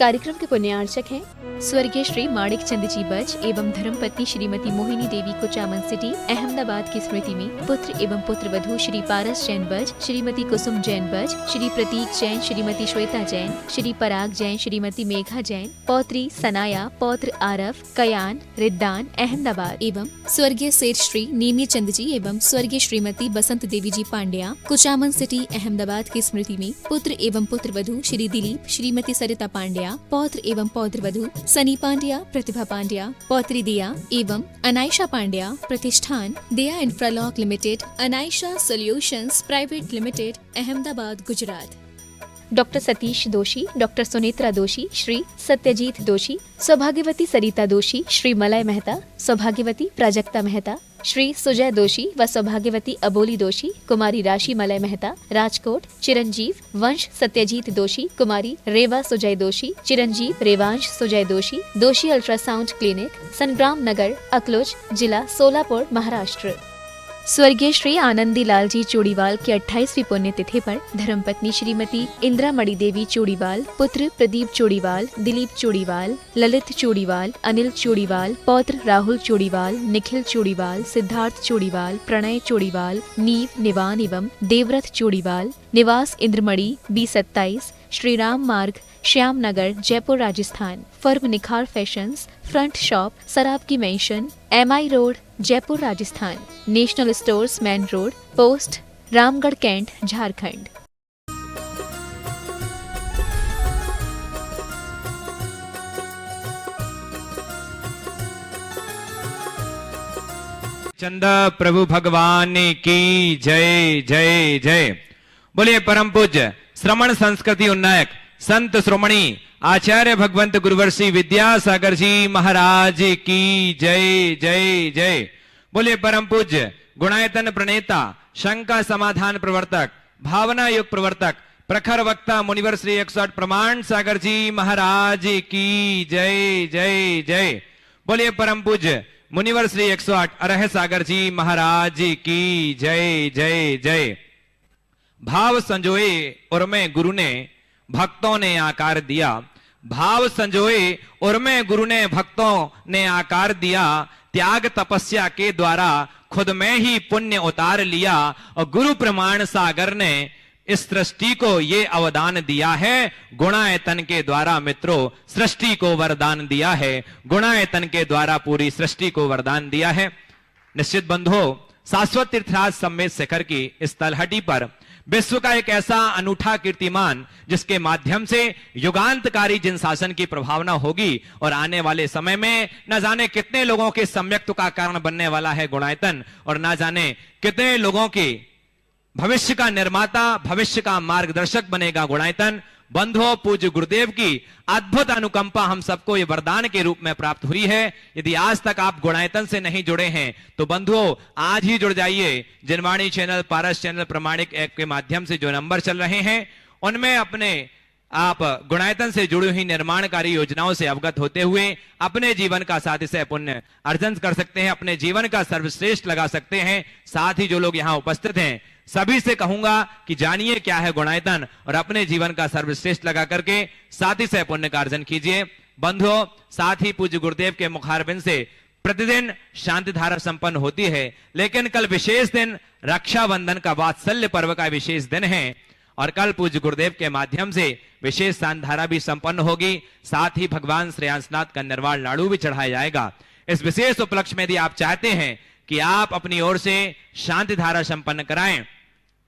कार्यक्रम के पुण्यार्चक हैं स्वर्गीय श्री माणिक चंद जी बज एवं धर्मपत्नी श्रीमती मोहिनी देवी कुचामन सिटी अहमदाबाद की स्मृति में पुत्र एवं पुत्र वधू श्री पारस जैन बज, श्रीमती कुसुम जैन बज, श्री प्रतीक जैन, श्रीमती श्वेता जैन, श्री पराग जैन, श्रीमती मेघा जैन, पौत्री सनाया, पौत्र आरफ, कयान, रिद्दान अहमदाबाद एवं स्वर्गीय सेठ श्री नेमी चंद जी एवं स्वर्गीय श्रीमती बसंत देवी जी पांड्या कुचामन सिटी अहमदाबाद की स्मृति में पुत्र एवं पुत्र वधू श्री दिलीप, श्रीमती सरिता पांड्या, पौत्र एवं पौत्र वधू सनी पांड्या, प्रतिभा पांड्या, पौत्री दिया एवं अनायशा पांड्या, प्रतिष्ठान Diya Infralock Limited, Anaysha Solutions Private Limited, Ahmedabad, Gujarat. Doctor Satish Doshi, doctor Sunetra दोषी, श्री सत्यजीत दोषी, सौभाग्यवती सरिता दोषी, श्री मलय मेहता, सौभाग्यवती प्राजक्ता मेहता, श्री सुजय दोषी व सौभाग्यवती अबोली दोषी, कुमारी राशि मलय मेहता, राजकोट, चिरंजीव वंश सत्यजीत दोषी, कुमारी रेवा सुजय दोषी, चिरंजीव रेवांश सुजय दोषी, दोषी अल्ट्रासाउंड क्लिनिक, संग्राम नगर, अकलोज, जिला सोलापुर, महाराष्ट्र। स्वर्गीय श्री आनंदी लाल जी चूड़ीवाल की 28वीं पुण्यतिथि पर धर्मपत्नी श्रीमती इंदिरा मणि देवी चूड़ीवाल, पुत्र प्रदीप चूड़ीवाल, दिलीप चूड़ीवाल, ललित चूड़ीवाल, अनिल चूड़ीवाल, पौत्र राहुल चूड़ीवाल, निखिल चूड़ीवाल, सिद्धार्थ चूड़ीवाल, प्रणय चूड़ीवाल, नीव निवान एवं देवव्रत चूड़ीवाल, निवास Indramani B27, Shri Ram Marg, Shyam Nagar, Jaipur, Rajasthan. Firm Nikhar fashions, front shop, Sarab की mansion, MI road, Jaipur, Rajasthan. National stores, main road, post, Ramgarh, cantt, Jharkhand. Chanda Prabhu भगवान की जय जय जय। बोलिए परम पूज्य श्रमण संस्कृति उन्नायक संत श्रोमणी आचार्य भगवंत गुरुवर्षी विद्यासागर जी महाराज की जय जय जय। बोलिए परम पूज्य गुणायतन प्रणेता, शंका समाधान प्रवर्तक, भावना युग प्रवर्तक, प्रखर वक्ता मुनिवर श्री 108 प्रमाण सागर जी महाराज की जय जय जय। बोलिए परम पूज्य मुनिवर श्री 108 अरह सागर जी महाराज की जय जय जय। भाव संजोए उर्मे गुरु ने भक्तों ने आकार दिया, भाव संजोए उर्मे गुरु ने भक्तों ने आकार दिया, त्याग तपस्या के द्वारा खुद में ही पुण्य उतार लिया और गुरु प्रमाण सागर ने इस सृष्टि को ये अवदान दिया है। गुणायतन के द्वारा मित्रों सृष्टि को वरदान दिया है, गुणायतन के द्वारा पूरी सृष्टि को वरदान दिया है। निश्चित बंधुओं, शाश्वत तीर्थराज सम्मेद शिखर की इस तलहटी पर विश्व का एक ऐसा अनूठा कीर्तिमान जिसके माध्यम से युगांतकारी जिन शासन की प्रभावना होगी और आने वाले समय में न जाने कितने लोगों के सम्यक्त्व का कारण बनने वाला है गुणायतन, और न जाने कितने लोगों के भविष्य का निर्माता, भविष्य का मार्गदर्शक बनेगा गुणायतन। बंधुओं, पूज्य गुरुदेव की अद्भुत अनुकंपा हम सबको ये वरदान के रूप में प्राप्त हुई है। यदि आज तक आप गुणायतन से नहीं जुड़े हैं तो बंधुओं आज ही जुड़ जाइए। जिनवाणी चैनल, पारस चैनल, प्रमाणिक ऐप के माध्यम से जो नंबर चल रहे हैं उनमें अपने आप गुणायतन से जुड़ी हुई निर्माणकारी योजनाओं से अवगत होते हुए अपने जीवन का सातिशय पुण्य अर्जन कर सकते हैं, अपने जीवन का सर्वश्रेष्ठ लगा सकते हैं। साथ ही जो लोग यहाँ उपस्थित हैं सभी से कहूंगा कि जानिए क्या है गुणायतन और अपने जीवन का सर्वश्रेष्ठ लगा करके सातिशय पुण्य का अर्जन कीजिए। बंधुओं, साथ ही पूज्य गुरुदेव के मुखारबिंद से प्रतिदिन शांति धारा संपन्न होती है, लेकिन कल विशेष दिन रक्षाबंधन का वात्सल्य पर्व का विशेष दिन है और कल पूज्य गुरुदेव के माध्यम से विशेष शांति धारा भी संपन्न होगी। साथ ही भगवान श्रेयांसनाथ का निर्वाण लाड़ू भी चढ़ाया जाएगा। इस विशेष उपलक्ष्य में यदि आप चाहते हैं कि आप अपनी ओर से शांति धारा संपन्न कराएं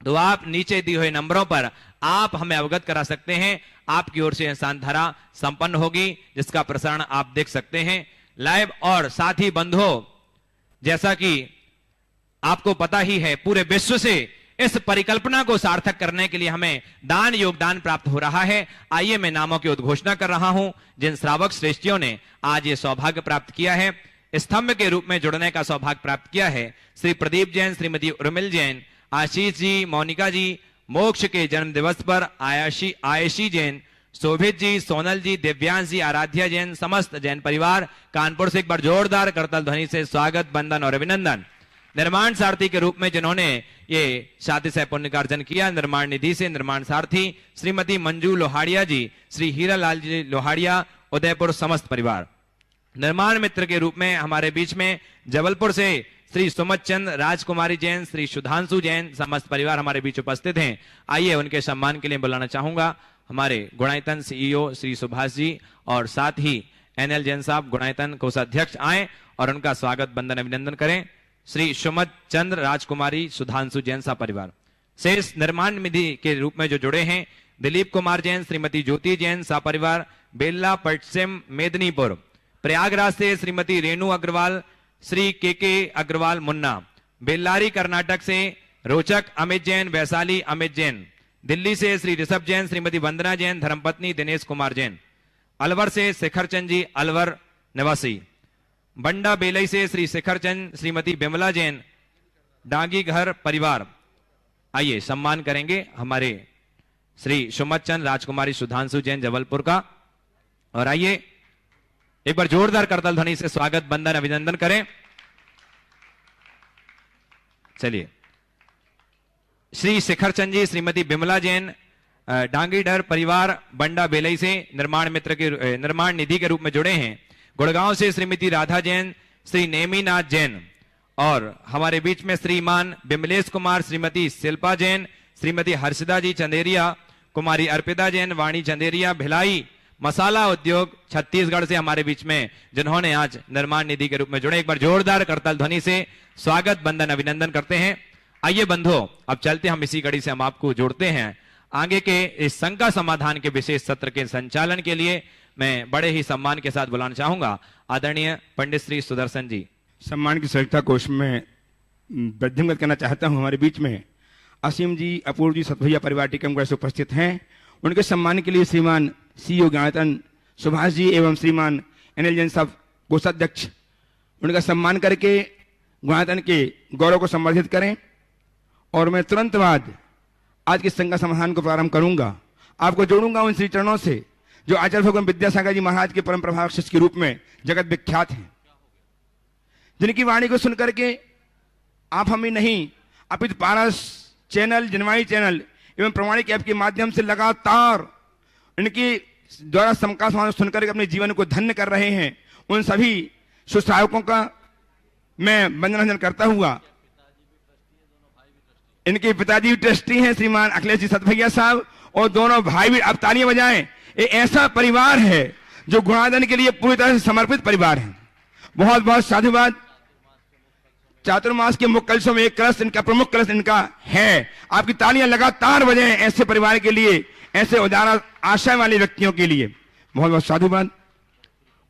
तो आप नीचे दिए हुए नंबरों पर आप हमें अवगत करा सकते हैं। आपकी ओर से शांति धारा संपन्न होगी जिसका प्रसारण आप देख सकते हैं लाइव। और साथ ही बंधुओं, जैसा कि आपको पता ही है पूरे विश्व से इस परिकल्पना को सार्थक करने के लिए हमें दान योगदान प्राप्त हो रहा है। आइए मैं नामों की उद्घोषणा कर रहा हूं जिन श्रावक श्रेष्ठियों ने आज ये सौभाग्य प्राप्त किया है, स्तंभ के रूप में जुड़ने का सौभाग्य प्राप्त किया है। श्री प्रदीप जैन, श्रीमती उर्मिल जैन, आशीष जी, मोनिका जी, मोक्ष के जन्म दिवस पर आयशी जैन, शोभित जी, सोनल जी, दिव्यांश जी, आराध्या जैन, समस्त जैन परिवार कानपुर से एक बार जोरदार करतल ध्वनि से स्वागत, वंदन और अभिनंदन। निर्माण सारथी के रूप में जिन्होंने ये शातिशय पुण्य का अर्जन किया, निर्माण निधि से निर्माण सारथी श्रीमती मंजू लोहाड़िया जी, श्री हीरालाल जी लोहाड़िया, उदयपुर समस्त परिवार। निर्माण मित्र के रूप में हमारे बीच में जबलपुर से श्री सुमत चंद राजकुमारी जैन, श्री सुधांशु जैन, समस्त परिवार हमारे बीच उपस्थित हैं। आइए उनके सम्मान के लिए बुलाना चाहूंगा हमारे गुणायतन सीईओ श्री सुभाष जी और साथ ही एनएल जैन साहब गुणायतन कोषाध्यक्ष आए और उनका स्वागत बंदन अभिनंदन करें। श्री सुमत चंद्र राजकुमारी सुधांशु जैन सा परिवार। शेष निर्माण निधि के रूप में जो जुड़े हैं दिलीप कुमार जैन, श्रीमती ज्योति जैन सा परिवार, बेल्ला पटसिम मेदिनीपुर। प्रयागराज से श्रीमती रेणु अग्रवाल, श्री के अग्रवाल मुन्ना। बेल्लारी कर्नाटक से रोचक अमित जैन, वैशाली अमित जैन। दिल्ली से श्री ऋषभ जैन, श्रीमती वंदना जैन, धर्मपत्नी दिनेश कुमार जैन। अलवर से शिखर चंद जी, अलवर निवासी। बंडा बेलई से श्री शिखर चंद, श्रीमती बिमला जैन, डांगी घर परिवार। आइए सम्मान करेंगे हमारे श्री सुमत चंद राजकुमारी सुधांशु जैन जबलपुर का। और आइए एक बार जोरदार करताल ध्वनि से स्वागत बंदन अभिनंदन करें। चलिए श्री शिखर चंद जी, श्रीमती बिमला जैन, डांगीडर परिवार, बंडा बेलई से निर्माण मित्र के निर्माण निधि के रूप में जुड़े हैं। गुड़गांव से श्रीमती राधा जैन, श्री नेमीनाथ जैन और हमारे बीच में श्रीमान बिमलेश कुमार, श्रीमती शिल्पा जैन, श्रीमती हर्षदा जी चंदेरिया, कुमारी अर्पिता जैन, वाणी चंदेरिया, भिलाई मसाला उद्योग छत्तीसगढ़ से हमारे बीच में जिन्होंने आज निर्माण निधि के रूप में जुड़े। एक बार जोरदार करताल ध्वनि से स्वागत बंदन अभिनंदन करते हैं। आइए बंधुओं अब चलते हम इसी कड़ी से हम आपको जोड़ते हैं आगे के इस शंका समाधान के विशेष सत्र के संचालन के लिए मैं बड़े ही सम्मान के साथ बुलाना चाहूंगा आदरणीय पंडित श्री सुदर्शन जी। सम्मान की सरिता कोष में वृद्धिंगत करना चाहता हूं। हमारे बीच में असीम जी, अपूर्व जी, सतभैया परिवार टीकमगढ़ से उपस्थित हैं। उनके सम्मान के लिए श्रीमान सीईओ ज्ञानतन सुभाष जी एवं श्रीमान एनएल जैन साहब कोषाध्यक्ष उनका सम्मान करके ज्ञानतन के गौरव को संवर्धित करें। और मैं तुरंत बाद आज के शंका समाधान को प्रारंभ करूंगा। आपको जोड़ूंगा उन श्री चरणों से जो आचार्य भगवान विद्यासागर जी महाराज के परम प्रभाव शिष्य के रूप में जगत विख्यात हैं, जिनकी वाणी को सुनकर के आप हमें नहीं अपितु पारस चैनल, जनवाणी चैनल एवं प्रमाणिक ऐप के माध्यम से लगातार इनकी द्वारा शंका समाधान सुनकर के अपने जीवन को धन्य कर रहे हैं, उन सभी सुश्रावकों का मैं वंदन करता हुआ, इनके पिताजी ट्रस्टी हैं श्रीमान अखिलेश जी सतभैया साहब और दोनों भाई भी, आप तालियां बजाएं। ये ऐसा परिवार है जो गुणादन के लिए पूरी तरह से समर्पित परिवार है। बहुत बहुत साधुवाद। चातुर्मास के मुख्य कलशों में एक कलश इनका, प्रमुख कलश इनका है। आपकी तालियां लगातार बजाएं ऐसे परिवार के लिए, ऐसे उदार आशय वाले व्यक्तियों के लिए। बहुत बहुत साधुवाद।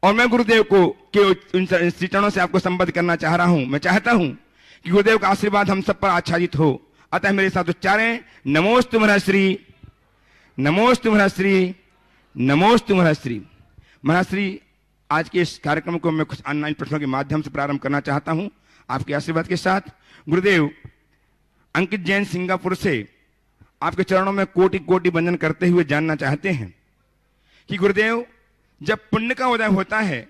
और मैं गुरुदेव को के चरणों से आपको संबद्ध करना चाह रहा हूं। मैं चाहता हूं कि गुरुदेव का आशीर्वाद हम सब पर आच्छादित हो। अतः मेरे साथ उच्चारें नमोस्तु महर्षि, नमोस्तु महर्षि, नमोस्तु महर्षि। महर्षि, आज के इस कार्यक्रम को मैं कुछ ऑनलाइन प्रश्नों के माध्यम से प्रारंभ करना चाहता हूं आपके आशीर्वाद के साथ। गुरुदेव अंकित जैन सिंगापुर से आपके चरणों में कोटि कोटि वंदन करते हुए जानना चाहते हैं कि गुरुदेव जब पुण्य का उदय होता है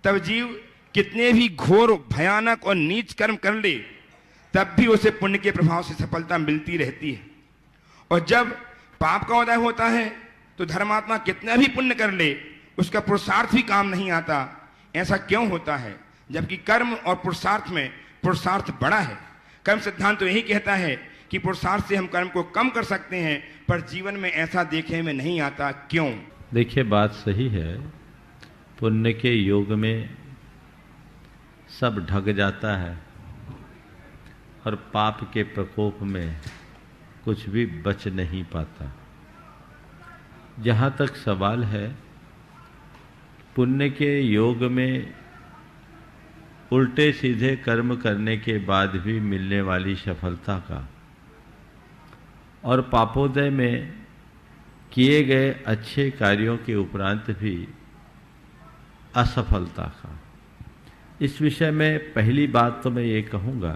तब जीव कितने भी घोर, भयानक और नीच कर्म कर ले तब भी उसे पुण्य के प्रभाव से सफलता मिलती रहती है, और जब पाप का उदय होता है तो धर्मात्मा कितना भी पुण्य कर ले उसका पुरुषार्थ भी काम नहीं आता। ऐसा क्यों होता है? जबकि कर्म और पुरुषार्थ में पुरुषार्थ बड़ा है। कर्म सिद्धांत तो यही कहता है कि पुरुषार्थ से हम कर्म को कम कर सकते हैं, पर जीवन में ऐसा देखने में नहीं आता। क्यों? देखिए, बात सही है। पुण्य के योग में सब ढक जाता है और पाप के प्रकोप में कुछ भी बच नहीं पाता। जहाँ तक सवाल है पुण्य के योग में उल्टे सीधे कर्म करने के बाद भी मिलने वाली सफलता का और पापोदय में किए गए अच्छे कार्यों के उपरांत भी असफलता का, इस विषय में पहली बात तो मैं ये कहूँगा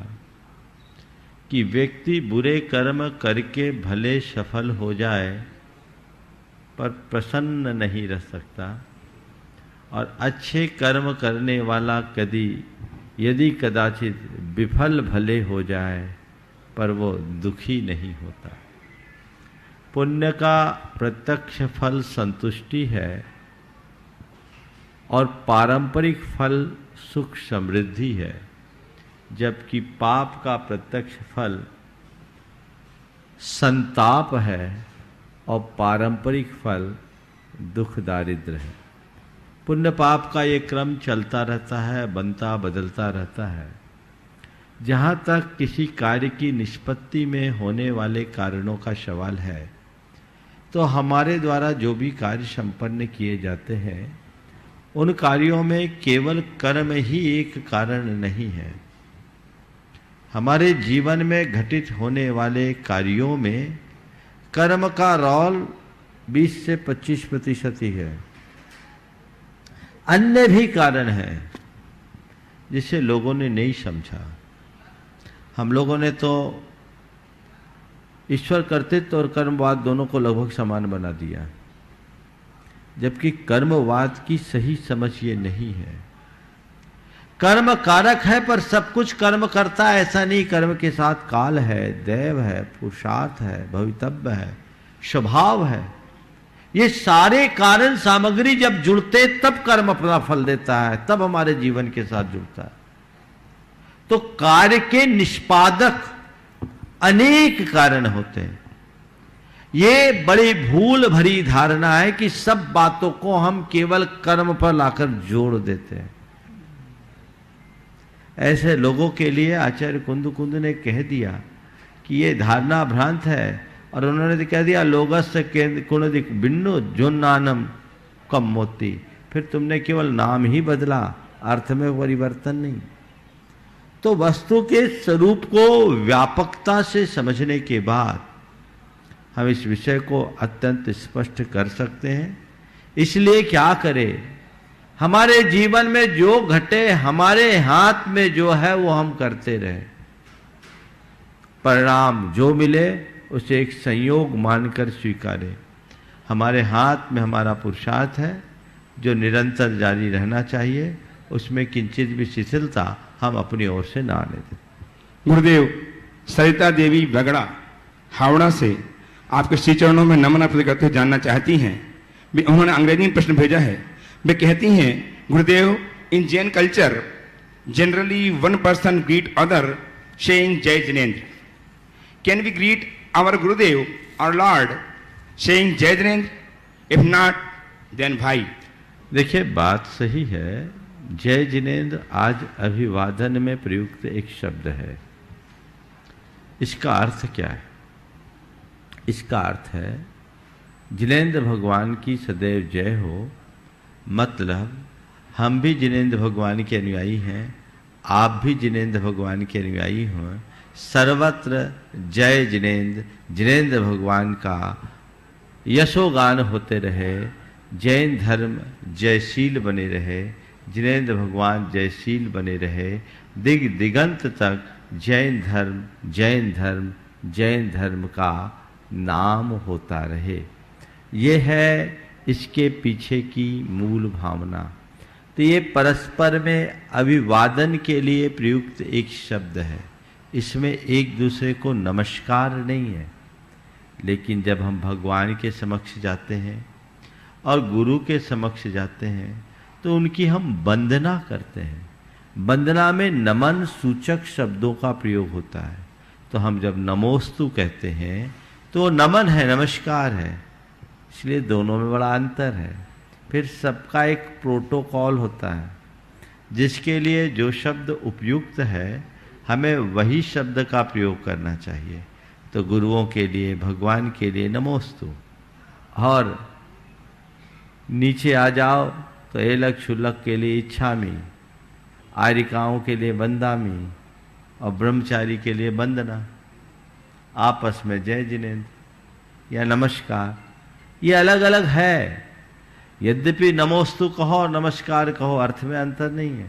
कि व्यक्ति बुरे कर्म करके भले सफल हो जाए पर प्रसन्न नहीं रह सकता, और अच्छे कर्म करने वाला कभी यदि कदाचित विफल भले हो जाए पर वो दुखी नहीं होता। पुण्य का प्रत्यक्ष फल संतुष्टि है और पारंपरिक फल सुख समृद्धि है, जबकि पाप का प्रत्यक्ष फल संताप है और पारंपरिक फल दुख दारिद्र्य है। पुण्य पाप का ये क्रम चलता रहता है, बनता बदलता रहता है। जहाँ तक किसी कार्य की निष्पत्ति में होने वाले कारणों का सवाल है, तो हमारे द्वारा जो भी कार्य संपन्न किए जाते हैं उन कार्यों में केवल कर्म ही एक कारण नहीं है। हमारे जीवन में घटित होने वाले कार्यों में कर्म का रोल 20 से 25% ही है। अन्य भी कारण हैं जिसे लोगों ने नहीं समझा। हम लोगों ने तो ईश्वर कर्तृत्व और कर्मवाद दोनों को लगभग समान बना दिया, जबकि कर्मवाद की सही समझ ये नहीं है। कर्म कारक है पर सब कुछ कर्म करता है ऐसा नहीं। कर्म के साथ काल है, दैव है, पुरुषार्थ है, भवितव्य है, स्वभाव है। ये सारे कारण सामग्री जब जुड़ते तब कर्म अपना फल देता है, तब हमारे जीवन के साथ जुड़ता है। तो कार्य के निष्पादक अनेक कारण होते हैं। ये बड़ी भूल भरी धारणा है कि सब बातों को हम केवल कर्म पर लाकर जोड़ देते हैं। ऐसे लोगों के लिए आचार्य कुंद ने कह दिया कि ये धारणा भ्रांत है, और उन्होंने कह दिया लोगस्य कुणदिक बिन्नो जुन्नानम कम मोती। फिर तुमने केवल नाम ही बदला, अर्थ में परिवर्तन नहीं। तो वस्तु के स्वरूप को व्यापकता से समझने के बाद हम इस विषय को अत्यंत स्पष्ट कर सकते हैं। इसलिए क्या करें, हमारे जीवन में जो घटे हमारे हाथ में जो है वो हम करते रहे। परिणाम जो मिले उसे एक संयोग मानकर स्वीकारें। हमारे हाथ में हमारा पुरुषार्थ है जो निरंतर जारी रहना चाहिए, उसमें किंचित भी शिथिलता हम अपनी ओर से ना आने दें। गुरुदेव, सरिता देवी बगड़ा हावड़ा से आपके श्री चरणों में नमन अर्पित करते हुए जानना चाहती हैं। उन्होंने अंग्रेजी में प्रश्न भेजा है। वे कहती हैं, Gurudev, in Jain culture generally one person greet other saying Jai Jinendra. Can we greet our Gurudev और Lord saying Jai Jinendra? If not then भाई। देखिए, बात सही है। जय जिनेन्द्र आज अभिवादन में प्रयुक्त एक शब्द है। इसका अर्थ क्या है? इसका अर्थ है जिनेन्द्र भगवान की सदैव जय हो। मतलब हम भी जिनेन्द्र भगवान के अनुयायी हैं, आप भी जिनेन्द्र भगवान के अनुयायी हों। सर्वत्र जय जिनेन्द्र, जिनेन्द्र भगवान का यशोगान होते रहे। जैन धर्म जयशील बने रहे, जिनेन्द्र भगवान जयशील बने रहे। दिग दिगंत तक जैन धर्म जैन धर्म जैन धर्म का नाम होता रहे। ये है इसके पीछे की मूल भावना। तो ये परस्पर में अभिवादन के लिए प्रयुक्त एक शब्द है। इसमें एक दूसरे को नमस्कार नहीं है। लेकिन जब हम भगवान के समक्ष जाते हैं और गुरु के समक्ष जाते हैं तो उनकी हम वंदना करते हैं। वंदना में नमन सूचक शब्दों का प्रयोग होता है। तो हम जब नमोस्तु कहते हैं तो नमन है, नमस्कार है। इसलिए दोनों में बड़ा अंतर है। फिर सबका एक प्रोटोकॉल होता है, जिसके लिए जो शब्द उपयुक्त है हमें वही शब्द का प्रयोग करना चाहिए। तो गुरुओं के लिए, भगवान के लिए नमोस्तु, और नीचे आ जाओ तो एलक क्षुल्लक के लिए इच्छामी, आर्यिकाओं के लिए वंदामी और ब्रह्मचारी के लिए वंदना। आपस में जय जिनेन्द्र या नमस्कार, ये अलग अलग है। यद्यपि नमोस्तु कहो और नमस्कार कहो, अर्थ में अंतर नहीं है,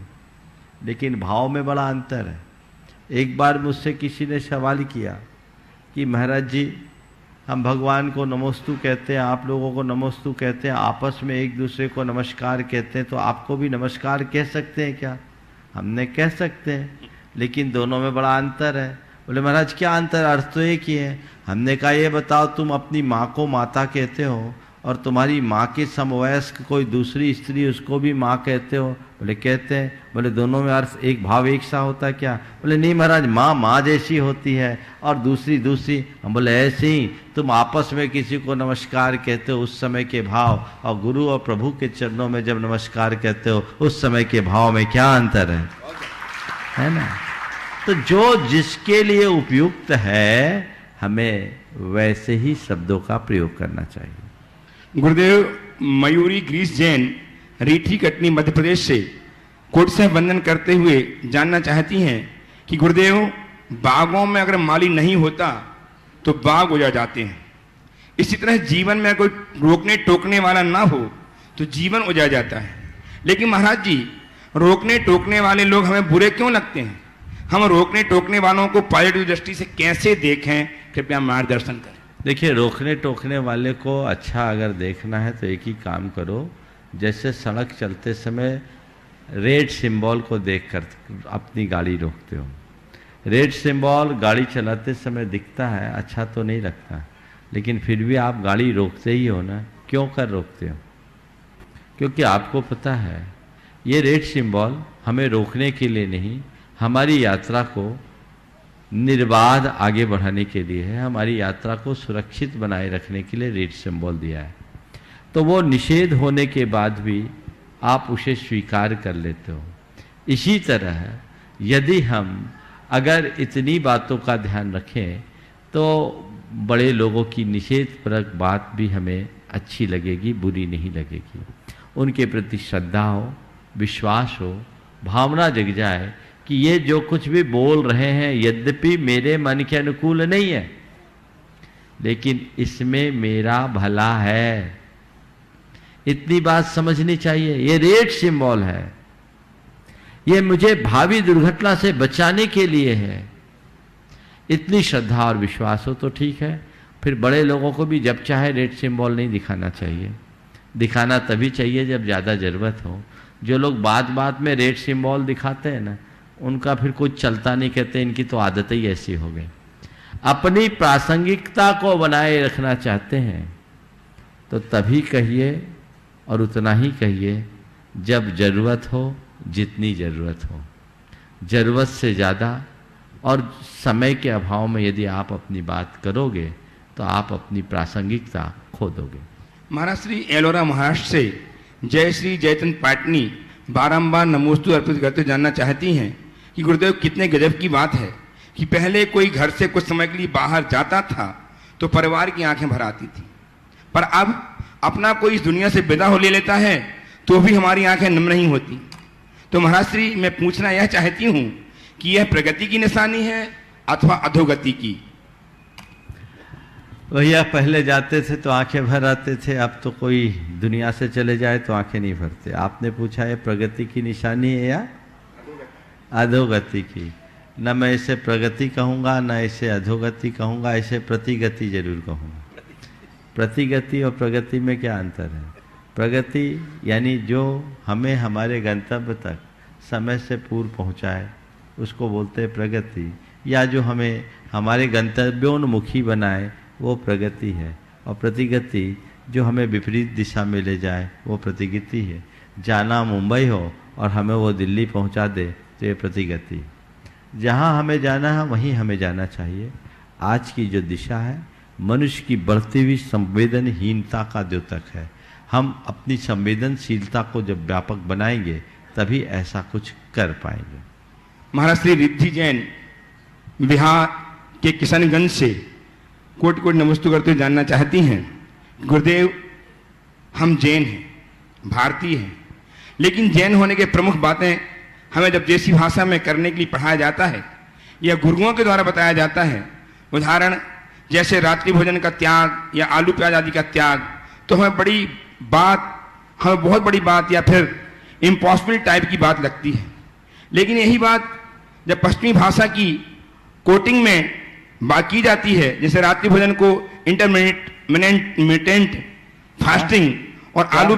लेकिन भाव में बड़ा अंतर है। एक बार मुझसे किसी ने सवाल किया कि महाराज जी, हम भगवान को नमोस्तु कहते हैं, आप लोगों को नमोस्तु कहते हैं, आपस में एक दूसरे को नमस्कार कहते हैं, तो आपको भी नमस्कार कह सकते हैं क्या? हमने कह सकते हैं, लेकिन दोनों में बड़ा अंतर है। बोले महाराज क्या अंतर, अर्थ तो एक ही है। हमने कहा ये बताओ, तुम अपनी माँ को माता कहते हो और तुम्हारी माँ के समवयस्क कोई दूसरी स्त्री उसको भी माँ कहते हो? बोले कहते हैं। बोले दोनों में अर्थ एक भाव एक सा होता है क्या? बोले नहीं महाराज, माँ माँ जैसी होती है और दूसरी दूसरी। हम बोले ऐसे ही तुम आपस में किसी को नमस्कार कहते हो उस समय के भाव, और गुरु और प्रभु के चरणों में जब नमस्कार कहते हो उस समय के भाव में क्या अंतर है ना? तो जो जिसके लिए उपयुक्त है हमें वैसे ही शब्दों का प्रयोग करना चाहिए। गुरुदेव, मयूरी ग्रीस जैन रीठी कटनी मध्य प्रदेश से कोट से वंदन करते हुए जानना चाहती हैं कि गुरुदेव, बागों में अगर माली नहीं होता तो बाग उजड़ जाते हैं, इसी तरह जीवन में कोई रोकने टोकने वाला ना हो तो जीवन उजड़ जाता है। लेकिन महाराज जी, रोकने टोकने वाले लोग हमें बुरे क्यों लगते हैं? हम रोकने टोकने वालों को पॉजिटिव दृष्टि से कैसे देखें, कृपया मार्गदर्शन करें। देखिए, रोकने टोकने वाले को अच्छा अगर देखना है तो एक ही काम करो, जैसे सड़क चलते समय रेड सिंबल को देखकर अपनी गाड़ी रोकते हो। रेड सिंबल गाड़ी चलाते समय दिखता है, अच्छा तो नहीं लगता, लेकिन फिर भी आप गाड़ी रोकते ही हो ना। क्यों कर रोकते हो? क्योंकि आपको पता है ये रेड सिंबल हमें रोकने के लिए नहीं, हमारी यात्रा को निर्बाध आगे बढ़ाने के लिए है, हमारी यात्रा को सुरक्षित बनाए रखने के लिए रेड सिंबल दिया है। तो वो निषेध होने के बाद भी आप उसे स्वीकार कर लेते हो। इसी तरह यदि हम अगर इतनी बातों का ध्यान रखें तो बड़े लोगों की निषेधपरक बात भी हमें अच्छी लगेगी, बुरी नहीं लगेगी। उनके प्रति श्रद्धा हो, विश्वास हो, भावना जग जाए कि ये जो कुछ भी बोल रहे हैं यद्यपि मेरे मन के अनुकूल नहीं है, लेकिन इसमें मेरा भला है। इतनी बात समझनी चाहिए। ये रेड सिंबल है, ये मुझे भावी दुर्घटना से बचाने के लिए है। इतनी श्रद्धा और विश्वास हो तो ठीक है। फिर बड़े लोगों को भी जब चाहे रेड सिंबल नहीं दिखाना चाहिए। दिखाना तभी चाहिए जब ज़्यादा ज़रूरत हो। जो लोग बात बात में रेड सिंबल दिखाते हैं ना, उनका फिर कुछ चलता नहीं, कहते इनकी तो आदत ही ऐसी हो गई। अपनी प्रासंगिकता को बनाए रखना चाहते हैं तो तभी कहिए और उतना ही कहिए जब ज़रूरत हो, जितनी ज़रूरत हो। ज़रूरत से ज़्यादा और समय के अभाव में यदि आप अपनी बात करोगे तो आप अपनी प्रासंगिकता खो दोगे। महाराज श्री एलोरा महाराष्ट्र से जय श्री जयचंद पाटनी बारंबार नमोस्तु अर्पित करते जानना चाहती हैं कि गुरुदेव, कितने गजब की बात है कि पहले कोई घर से कुछ समय के लिए बाहर जाता था तो परिवार की आंखें भर आती थी, पर अब अपना कोई इस दुनिया से विदा हो ले लेता है तो भी हमारी आंखें नम नहीं होती। तो महाराज श्री, मैं पूछना यह चाहती हूं कि यह प्रगति की निशानी है अथवा अधोगति की? भैया, पहले जाते थे तो आंखें भर आते थे, अब तो कोई दुनिया से चले जाए तो आंखें नहीं भरते। आपने पूछा है प्रगति की निशानी है या अधोगति की? न मैं इसे प्रगति कहूँगा, न इसे अधोगति कहूँगा, इसे प्रतिगति जरूर कहूँगा। प्रतिगति और प्रगति में क्या अंतर है? प्रगति यानी जो हमें हमारे गंतव्य तक समय से पूर्व पहुँचाए उसको बोलते हैं प्रगति, या जो हमें हमारे गंतव्योन्मुखी बनाए वो प्रगति है। और प्रतिगति जो हमें विपरीत दिशा में ले जाए वो प्रतिगति है। जाना मुंबई हो और हमें वो दिल्ली पहुंचा दे तो ये प्रतिगति। जहां हमें जाना है वहीं हमें जाना चाहिए। आज की जो दिशा है मनुष्य की बढ़ती हुई संवेदनहीनता का द्योतक है। हम अपनी संवेदनशीलता को जब व्यापक बनाएंगे तभी ऐसा कुछ कर पाएंगे। महाराज श्री रिद्धि जैन बिहार के किशनगंज से कोटि कोटि नमस्ते करते हुए जानना चाहती हैं, गुरुदेव, हम जैन हैं, भारतीय हैं, लेकिन जैन होने के प्रमुख बातें हमें जब देसी भाषा में करने के लिए पढ़ाया जाता है या गुरुओं के द्वारा बताया जाता है, उदाहरण जैसे रात्रि भोजन का त्याग या आलू प्याज आदि का त्याग, तो हमें बहुत बड़ी बात या फिर इम्पॉसिबल टाइप की बात लगती है। लेकिन यही बात जब पश्चिमी भाषा की कोटिंग में बात की जाती है, जैसे रात्रि भोजन को इंटरमीडिएंट फास्टिंग और आलू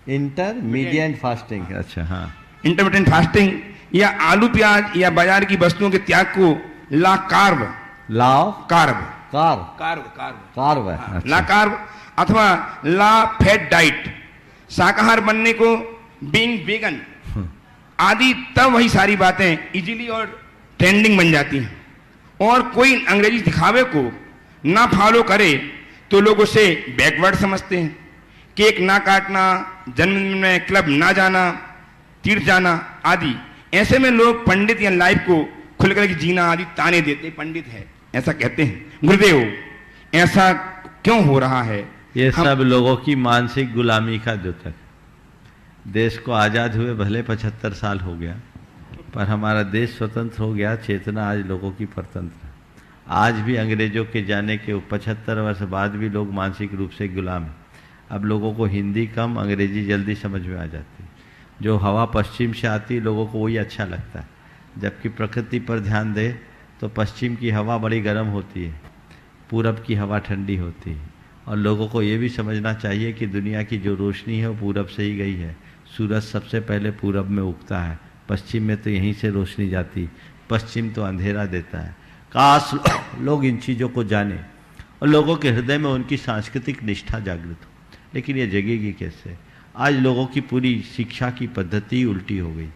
इंटरमीडिएंट फास्टिंग। अच्छा, हाँ, इंटरमिटेंट फास्टिंग या आलू प्याज या बाजार की वस्तुओं के त्याग को ला कार्ब लाओ carb car carb carb carb है ला अच्छा। कार्ब अथवा ला फैट डाइट, शाकाहार बनने को बीइंग वेगन आदि, तब वही सारी बातें इजीली और ट्रेंडिंग बन जाती हैं। और कोई अंग्रेजी दिखावे को ना फॉलो करे तो लोग उसे बैकवर्ड समझते हैं। केक ना काटना, जन्मदिन में क्लब ना जाना, तीर्थ जाना आदि, ऐसे में लोग पंडित या लाइफ को खुलकर के जीना आदि ताने देते, पंडित है ऐसा कहते हैं। गुरुदेव, ऐसा क्यों हो रहा है? ये सब लोगों की मानसिक गुलामी का द्योतक। देश को आज़ाद हुए भले 75 साल हो गया, पर हमारा देश स्वतंत्र हो गया, चेतना आज लोगों की परतंत्र है। आज भी अंग्रेजों के जाने के 75 वर्ष बाद भी लोग मानसिक रूप से गुलाम हैं। अब लोगों को हिंदी कम, अंग्रेजी जल्दी समझ में आ जाती है। जो हवा पश्चिम से आती लोगों को वही अच्छा लगता है, जबकि प्रकृति पर ध्यान दे तो पश्चिम की हवा बड़ी गर्म होती है, पूरब की हवा ठंडी होती है। और लोगों को ये भी समझना चाहिए कि दुनिया की जो रोशनी है वो पूरब से ही गई है। सूरज सबसे पहले पूरब में उगता है, पश्चिम में तो यहीं से रोशनी जाती, पश्चिम तो अंधेरा देता है। काश लोग इन चीज़ों को जाने और लोगों के हृदय में उनकी सांस्कृतिक निष्ठा जागृत हो, लेकिन ये जगेगी कैसे? आज लोगों की पूरी शिक्षा की पद्धति उल्टी हो गई।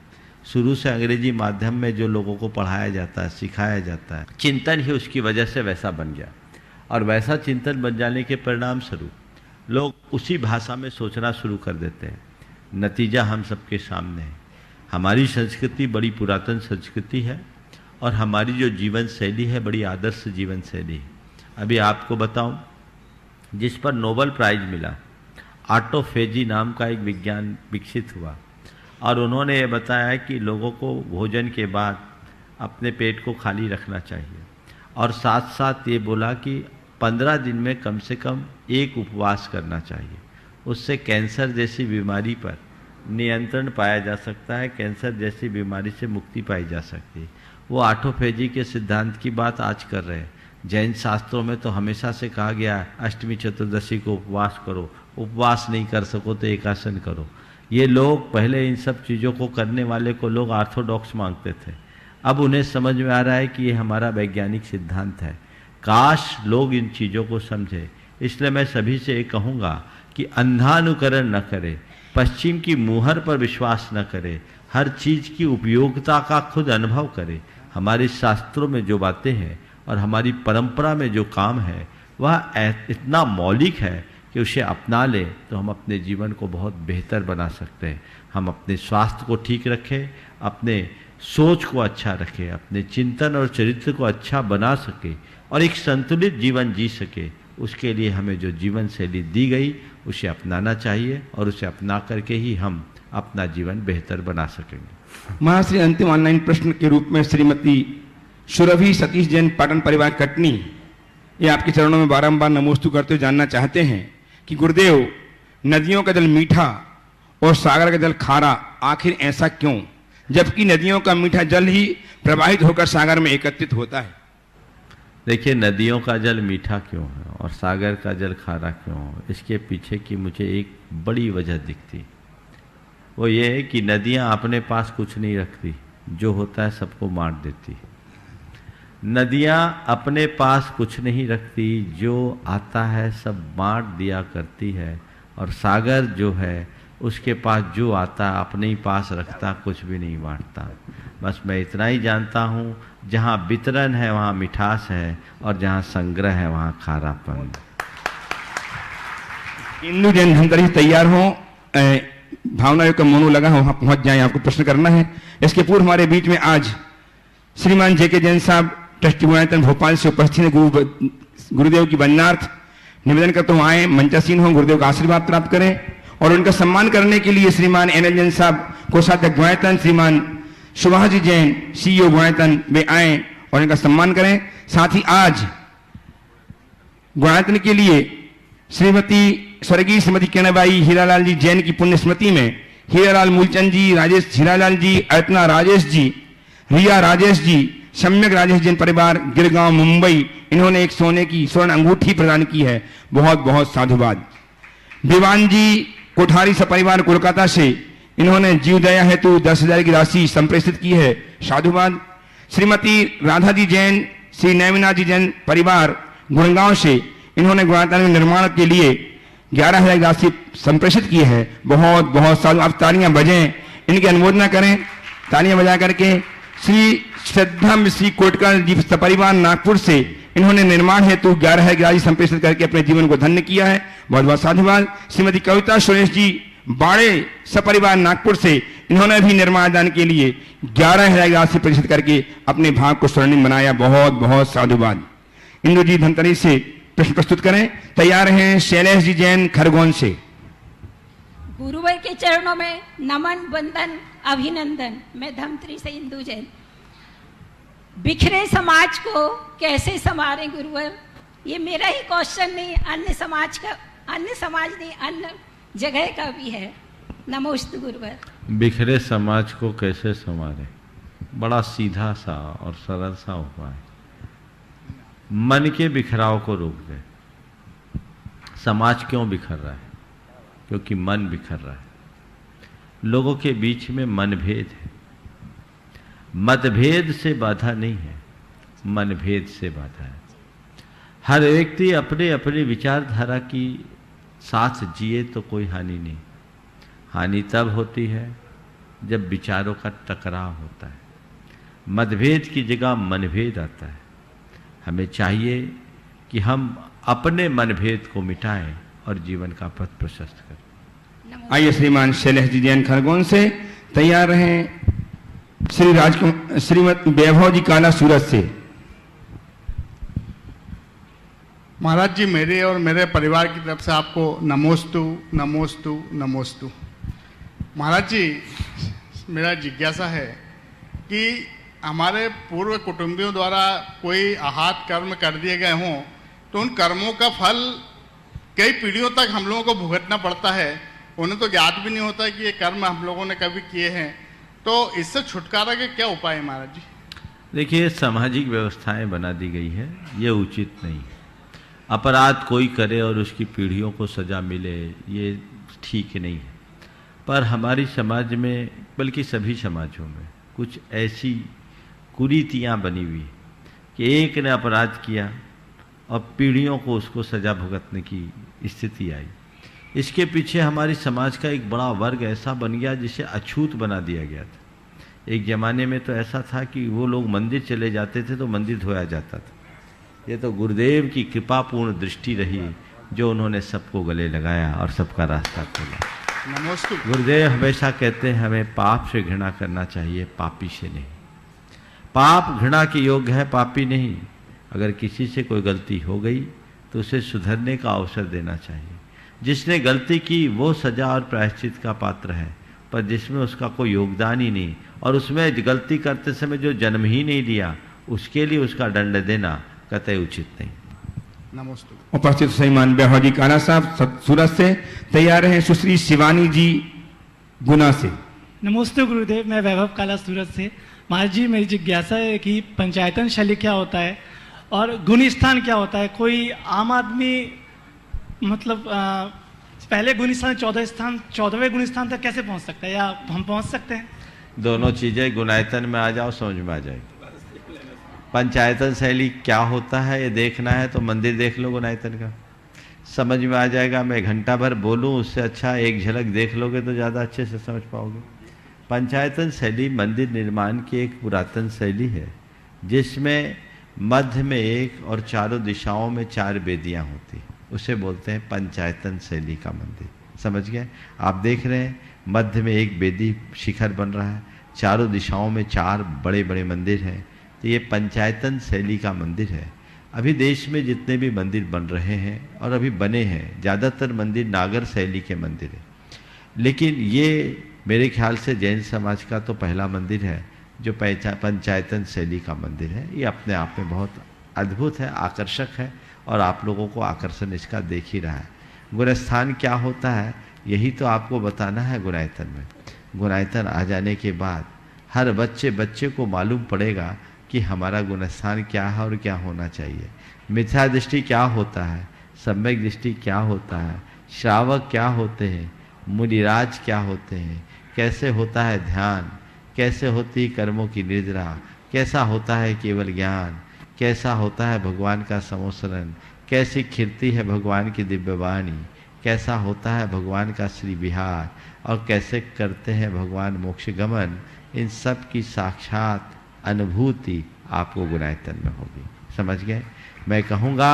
शुरू से अंग्रेजी माध्यम में जो लोगों को पढ़ाया जाता है, सिखाया जाता है, चिंतन ही उसकी वजह से वैसा बन गया। और वैसा चिंतन बन जाने के परिणाम स्वरूप लोग उसी भाषा में सोचना शुरू कर देते हैं। नतीजा हम सबके सामने है। हमारी संस्कृति बड़ी पुरातन संस्कृति है और हमारी जो जीवन शैली है बड़ी आदर्श जीवन शैली है। अभी आपको बताऊं, जिस पर नोबेल प्राइज मिला, ऑटोफेजी नाम का एक विज्ञान विकसित हुआ और उन्होंने ये बताया कि लोगों को भोजन के बाद अपने पेट को खाली रखना चाहिए और साथ साथ ये बोला कि 15 दिन में कम से कम एक उपवास करना चाहिए। उससे कैंसर जैसी बीमारी पर नियंत्रण पाया जा सकता है, कैंसर जैसी बीमारी से मुक्ति पाई जा सकती है। वो ऑटोफेजी के सिद्धांत की बात आज कर रहे हैं। जैन शास्त्रों में तो हमेशा से कहा गया है अष्टमी चतुर्दशी को उपवास करो, उपवास नहीं कर सको तो एकासन करो। ये लोग पहले इन सब चीज़ों को करने वाले को लोग ऑर्थोडॉक्स मांगते थे, अब उन्हें समझ में आ रहा है कि ये हमारा वैज्ञानिक सिद्धांत है। काश लोग इन चीज़ों को समझे। इसलिए मैं सभी से ये कहूँगा कि अंधानुकरण न करे, पश्चिम की मुहर पर विश्वास न करे, हर चीज़ की उपयोगिता का खुद अनुभव करे। हमारे शास्त्रों में जो बातें हैं और हमारी परंपरा में जो काम है वह इतना मौलिक है कि उसे अपना ले तो हम अपने जीवन को बहुत बेहतर बना सकते हैं। हम अपने स्वास्थ्य को ठीक रखें, अपने सोच को अच्छा रखें, अपने चिंतन और चरित्र को अच्छा बना सके और एक संतुलित जीवन जी सके। उसके लिए हमें जो जीवन शैली दी गई उसे अपनाना चाहिए और उसे अपना करके ही हम अपना जीवन बेहतर बना सकेंगे। महाश्री, अंतिम ऑनलाइन प्रश्न के रूप में श्रीमती सुरभि सतीश जैन, पाटन परिवार कटनी, ये आपके चरणों में बारंबार नमोस्तु करते हुए जानना चाहते हैं कि गुरुदेव, नदियों का जल मीठा और सागर का जल खारा आखिर ऐसा क्यों, जबकि नदियों का मीठा जल ही प्रवाहित होकर सागर में एकत्रित होता है? देखिए, नदियों का जल मीठा क्यों है और सागर का जल खारा क्यों है, इसके पीछे की मुझे एक बड़ी वजह दिखती। वो ये है कि नदियाँ अपने पास कुछ नहीं रखती, जो होता है सबको बांट देती। नदियाँ अपने पास कुछ नहीं रखती, जो आता है सब बांट दिया करती है। और सागर जो है उसके पास जो आता अपने ही पास रखता, कुछ भी नहीं बांटता। बस मैं इतना ही जानता हूँ, जहाँ वितरण है वहाँ मिठास है और जहाँ संग्रह है वहाँ खारापन। हिंदू जैन धनतेरस तैयार हो, भावना का मोनू लगा हो, वहाँ पहुँच जाए, आपको प्रश्न करना है। इसके पूर्व हमारे बीच में आज श्रीमान जेके जैन साहब ट्रस्टी गुणायतन भोपाल से उपस्थित हैं। गुरुदेव की वंदनार्थ निवेदन करते हुए आए, मंचासीन हो, गुरुदेव का आशीर्वाद प्राप्त करें। और उनका सम्मान करने के लिए श्रीमान एनएल जैन साहब, कोषाध्यक्ष गुणायतन, श्रीमान सुभाष जी जैन, सीईओ गुणायतन, वे आए और इनका सम्मान करें। साथ ही आज गुणायतन के लिए स्वर्गीय श्रीमती किरणबाई हीरालाल जी जैन की पुण्य स्मृति में हीरालाल मूलचंद जी, राजेश हीरालाल जी, अर्चना राजेश जी, रिया राजेश जी, सम्यक राजेश जैन परिवार, गिरगांव, मुंबई, इन्होंने एक सोने की स्वर्ण अंगूठी प्रदान की है। बहुत बहुत साधुवाद। विवान जी कोठारी सपरिवार कोलकाता से इन्होंने जीव दया हेतु 10,000 की राशि संप्रेषित की है, साधुवाद। श्रीमती राधा जी जैन, श्री नैमिना जी जैन परिवार गुड़गांव से, इन्होंने गुणातान निर्माण के लिए 11,000 की राशि संप्रेषित की है। बहुत बहुत साधु, आप तालियां बजें, इनकी अनुमोदना करें तालियां बजा करके। श्री श्रद्धा मिश्री कोटकर जी परिवार नागपुर से, इन्होंने निर्माण हेतु 11,000 की राशि संप्रेषित करके अपने जीवन को धन्य किया है। बहुत बहुत साधुवाद। श्रीमती कविता सुरेश जी बाड़े सपरिवार नागपुर से, इन्होंने भी निर्माण दान के लिए 11,000 की राशि प्रेषित करके अपने भाग को स्वर्णिम बनाया। बहुत बहुत साधुवाद। इंदु जी धनतरी से प्रश्न प्रस्तुत करें, तैयार हैं। शैलेश जी जैन खरगोन से। गुरुवर के चरणों में नमन, वंदन, अभिनंदन। मैं धमतरी से इंदु जैन। बिखरे समाज को कैसे संवारें गुरुवर, ये मेरा ही क्वेश्चन नहीं, अन्य समाज नहीं, अन्य जगह का भी है। नमोस्तु गुरुवर। बिखरे समाज को कैसे संवारें, बड़ा सीधा सा और सरल सा उपाय। मन के बिखराव को रोक दे। समाज क्यों बिखर रहा है? क्योंकि मन बिखर रहा है। लोगों के बीच में मनभेद है। मतभेद से बाधा नहीं है, मनभेद से बाधा है। हर व्यक्ति अपने अपने विचारधारा की साथ जिए तो कोई हानि नहीं। हानि तब होती है जब विचारों का टकराव होता है। मतभेद की जगह मनभेद आता है। हमें चाहिए कि हम अपने मनभेद को मिटाएं और जीवन का पथ प्रशस्त करें। आइए श्रीमान शैलेश जी जैन खरगोन से, तैयार रहें। श्रीमती वैभव जी काला सूरत से। महाराज जी, मेरे और मेरे परिवार की तरफ से आपको नमोस्तु नमोस्तु नमोस्तु। महाराज जी, मेरा जिज्ञासा है कि हमारे पूर्व कुटुंबियों द्वारा कोई आहत कर्म कर दिए गए हों तो उन कर्मों का फल कई पीढ़ियों तक हम लोगों को भुगतना पड़ता है। उन्हें तो ज्ञात भी नहीं होता कि ये कर्म हम लोगों ने कभी किए हैं। तो इससे छुटकारा के क्या उपाय है महाराज जी? देखिए, सामाजिक व्यवस्थाएं बना दी गई है, ये उचित नहीं। अपराध कोई करे और उसकी पीढ़ियों को सजा मिले, ये ठीक नहीं है। पर हमारी समाज में, बल्कि सभी समाजों में, कुछ ऐसी कुरीतियाँ बनी हुई कि एक ने अपराध किया और पीढ़ियों को उसको सजा भुगतने की स्थिति आई। इसके पीछे हमारी समाज का एक बड़ा वर्ग ऐसा बन गया जिसे अछूत बना दिया गया था। एक ज़माने में तो ऐसा था कि वो लोग मंदिर चले जाते थे तो मंदिर धोया जाता था। ये तो गुरुदेव की कृपापूर्ण दृष्टि रही जो उन्होंने सबको गले लगाया और सबका रास्ता खोला। नमस्ते। गुरुदेव हमेशा कहते हैं हमें पाप से घृणा करना चाहिए, पापी से नहीं। पाप घृणा के योग्य है, पापी नहीं। अगर किसी से कोई गलती हो गई तो उसे सुधरने का अवसर देना चाहिए। जिसने गलती की वो सजा और प्रायश्चित का पात्र है, पर जिसमें उसका कोई योगदान ही नहीं और उसमें गलती करते समय जो जन्म ही नहीं लिया, उसके लिए उसका दंड देना कतई उचित नहीं। नमस्ते। उपस्थित श्रीमान वैभव जी काला साहब सूरत से, तैयार हैं। सुश्री शिवानी जी गुना से। नमस्ते गुरुदेव, मैं वैभव काला सूरत से। महाराज जी, मेरी जिज्ञासा है कि पंचायतन शैली क्या होता है और गुण स्थान क्या होता है? कोई आम आदमी मतलब पहले गुण स्थान 14वें गुण स्थान तक कैसे पहुंच सकता है, या हम पहुंच सकते हैं? दोनों चीजें गुणायतन में आ जाओ, समझ में आ जाएगी। पंचायतन शैली क्या होता है ये देखना है तो मंदिर देख लो गुणायतन का, समझ में आ जाएगा। मैं घंटा भर बोलूं उससे अच्छा एक झलक देख लोगे तो ज़्यादा अच्छे से समझ पाओगे। पंचायतन शैली मंदिर निर्माण की एक पुरातन शैली है जिसमें मध्य में एक और चारों दिशाओं में 4 वेदियाँ होती, उसे बोलते हैं पंचायतन शैली का मंदिर। समझ गए? आप देख रहे हैं मध्य में एक वेदी शिखर बन रहा है, चारों दिशाओं में 4 बड़े बड़े मंदिर हैं, तो ये पंचायतन शैली का मंदिर है। अभी देश में जितने भी मंदिर बन रहे हैं और अभी बने हैं, ज़्यादातर मंदिर नागर शैली के मंदिर हैं, लेकिन ये मेरे ख्याल से जैन समाज का तो पहला मंदिर है जो पंचायतन शैली का मंदिर है। ये अपने आप में बहुत अद्भुत है, आकर्षक है और आप लोगों को आकर्षण इसका देख ही रहा है। गुणस्थान क्या होता है यही तो आपको बताना है गुणायतन में। गुणायतन आ जाने के बाद हर बच्चे को मालूम पड़ेगा कि हमारा गुणस्थान क्या है और क्या होना चाहिए। मिथ्या दृष्टि क्या होता है, सम्यक दृष्टि क्या होता है, श्रावक क्या होते हैं, मुनिराज क्या होते हैं, कैसे होता है ध्यान, कैसे होती है कर्मों की निद्रा, कैसा होता है केवल ज्ञान, कैसा होता है भगवान का समोसरण, कैसी खिलती है भगवान की दिव्य वाणी, कैसा होता है भगवान का श्री विहार, और कैसे करते हैं भगवान मोक्ष गमन। इन सब की साक्षात अनुभूति आपको गुणायतन में होगी। समझ गए? मैं कहूँगा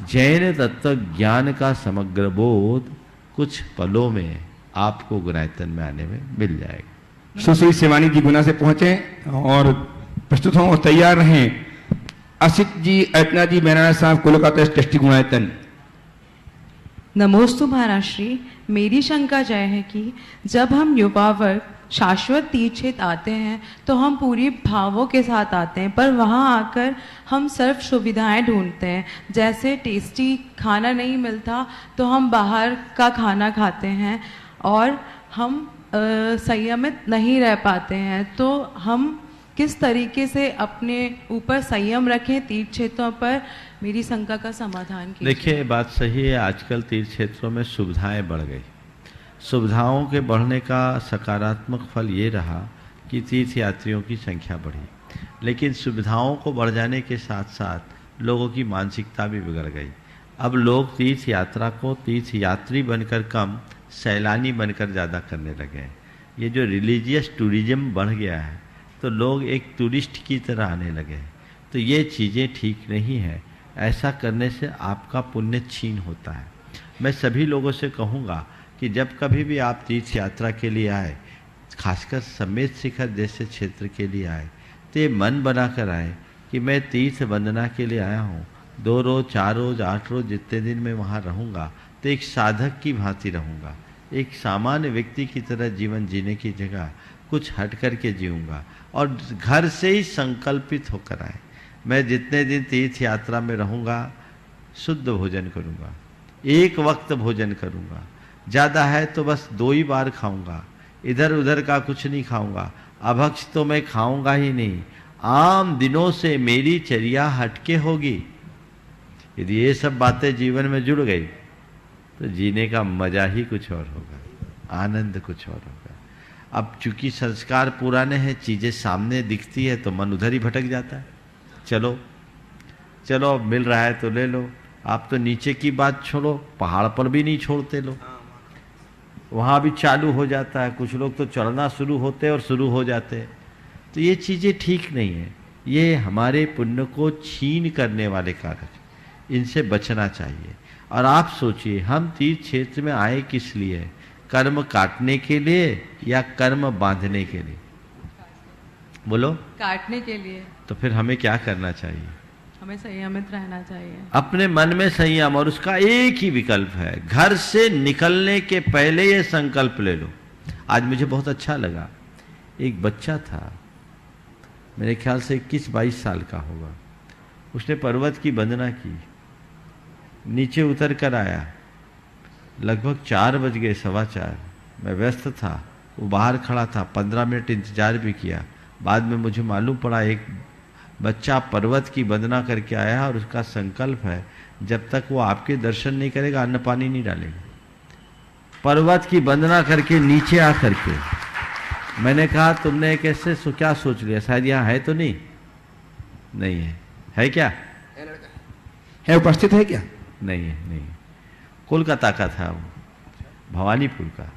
जैन तत्व ज्ञान का समग्र बोध कुछ पलों में आपको गुणायतन में आने में मिल जाएगा। सुश्री शिवानी जी गुना से पहुंचे और प्रस्तुत हों और तैयार रहें। असित जी, अर्चना जी, मेहराना साहब, कोलकाता ट्रस्टी गुणायतन। नमोस्तु महाराज श्री। मेरी शंका यह है कि जब हम युवा वर्ग शाश्वत तीर्थ क्षेत्र आते हैं तो हम पूरी भावों के साथ आते हैं, पर वहाँ आकर हम सिर्फ सुविधाएं ढूंढते हैं। जैसे टेस्टी खाना नहीं मिलता तो हम बाहर का खाना खाते हैं और हम संयमित नहीं रह पाते हैं। तो हम किस तरीके से अपने ऊपर संयम रखें तीर्थ क्षेत्रों पर, मेरी शंका का समाधान कीजिए। देखिए, बात सही है। आजकल तीर्थ क्षेत्रों में सुविधाएं बढ़ गई। सुविधाओं के बढ़ने का सकारात्मक फल ये रहा कि तीर्थ यात्रियों की संख्या बढ़ी, लेकिन सुविधाओं को बढ़ जाने के साथ साथ लोगों की मानसिकता भी बिगड़ गई। अब लोग तीर्थ यात्रा को तीर्थ यात्री बनकर कम सैलानी बनकर ज़्यादा करने लगे हैं। ये जो रिलीजियस टूरिज्म बढ़ गया है तो लोग एक टूरिस्ट की तरह आने लगे हैं। तो ये चीज़ें ठीक नहीं है। ऐसा करने से आपका पुण्य छीन होता है। मैं सभी लोगों से कहूँगा कि जब कभी भी आप तीर्थ यात्रा के लिए आए, खासकर समेत शिखर जैसे क्षेत्र के लिए आए, तो ये मन बना कर आए कि मैं तीर्थ वंदना के लिए आया हूँ। 2 रोज़, 4 रोज़, 8 रोज़ जितने दिन मैं वहाँ रहूँगा तो एक साधक की भांति रहूँगा, एक सामान्य व्यक्ति की तरह जीवन जीने की जगह कुछ हट कर के जीऊँगा और घर से ही संकल्पित होकर आए। मैं जितने दिन तीर्थ यात्रा में रहूँगा शुद्ध भोजन करूँगा, एक वक्त भोजन करूँगा, ज़्यादा है तो बस 2 ही बार खाऊँगा, इधर उधर का कुछ नहीं खाऊँगा। अभक्ष तो मैं खाऊँगा ही नहीं। आम दिनों से मेरी चर्या हटके होगी। यदि ये सब बातें जीवन में जुड़ गई तो जीने का मजा ही कुछ और होगा, आनंद कुछ और होगा। अब चूंकि संस्कार पुराने हैं, चीज़ें सामने दिखती है तो मन उधर ही भटक जाता है। चलो चलो, अब मिल रहा है तो ले लो। आप तो नीचे की बात छोड़ो, पहाड़ पर भी नहीं छोड़ते लोग, वहाँ भी चालू हो जाता है। कुछ लोग तो चढ़ना शुरू होते और शुरू हो जाते हैं। तो ये चीज़ें ठीक नहीं है। ये हमारे पुण्य को छीन करने वाले कारक, इनसे बचना चाहिए। और आप सोचिए, हम तीर्थ क्षेत्र में आए किस लिए? कर्म काटने के लिए या कर्म बांधने के लिए? बोलो। काटने के लिए। तो फिर हमें क्या करना चाहिए? हमें संयमित रहना चाहिए। अपने मन में संयम, और उसका एक ही विकल्प है, घर से निकलने के पहले ये संकल्प ले लो। आज मुझे बहुत अच्छा लगा, एक बच्चा था, मेरे ख्याल से 21-22 साल का होगा। उसने पर्वत की वंदना की, नीचे उतर कर आया। लगभग 4 बज गए, 4:15। मैं व्यस्त था, वो बाहर खड़ा था। 15 मिनट इंतजार भी किया। बाद में मुझे मालूम पड़ा एक बच्चा पर्वत की वंदना करके आया और उसका संकल्प है जब तक वो आपके दर्शन नहीं करेगा अन्न पानी नहीं डालेगा। पर्वत की वंदना करके नीचे आ करके मैंने कहा, तुमने कैसे क्या सोच लिया? शायद यहाँ है तो नहीं है क्या? है, उपस्थित है क्या? नहीं है, नहीं। कोलकाता का था वो, भवानीपुर का,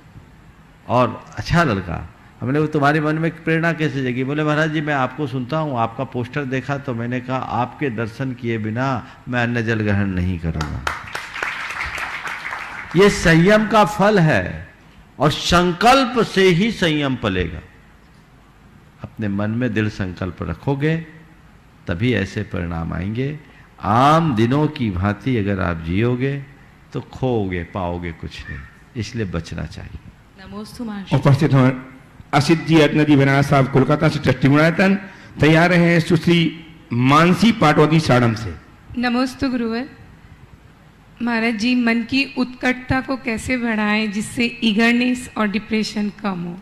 और अच्छा लड़का। हमने वो तुम्हारे मन में प्रेरणा कैसे जगी? बोले महाराज जी, मैं आपको सुनता हूँ, आपका पोस्टर देखा तो मैंने कहा आपके दर्शन किए बिना मैं अन्न जल ग्रहण नहीं करूँगा। ये संयम का फल है और संकल्प से ही संयम पलेगा। अपने मन में दृढ़ संकल्प रखोगे तभी ऐसे परिणाम आएंगे। आम दिनों की भांति अगर आप जियोगे तो खोओगे, पाओगे कुछ नहीं। इसलिए बचना चाहिए। नमोस्तु महाराज। उपस्थित हो असित जी, अर्चना जी, मेहराना साहब, कोलकाता से ट्रस्टी गुणायतन। तैयार हैं सुश्री मानसी पाटौदी, साड़म से। नमोस्तु गुरुवर। महाराज जी, मन की उत्कटता को कैसे बढ़ाएं जिससे ईगरनेस और डिप्रेशन कम हो?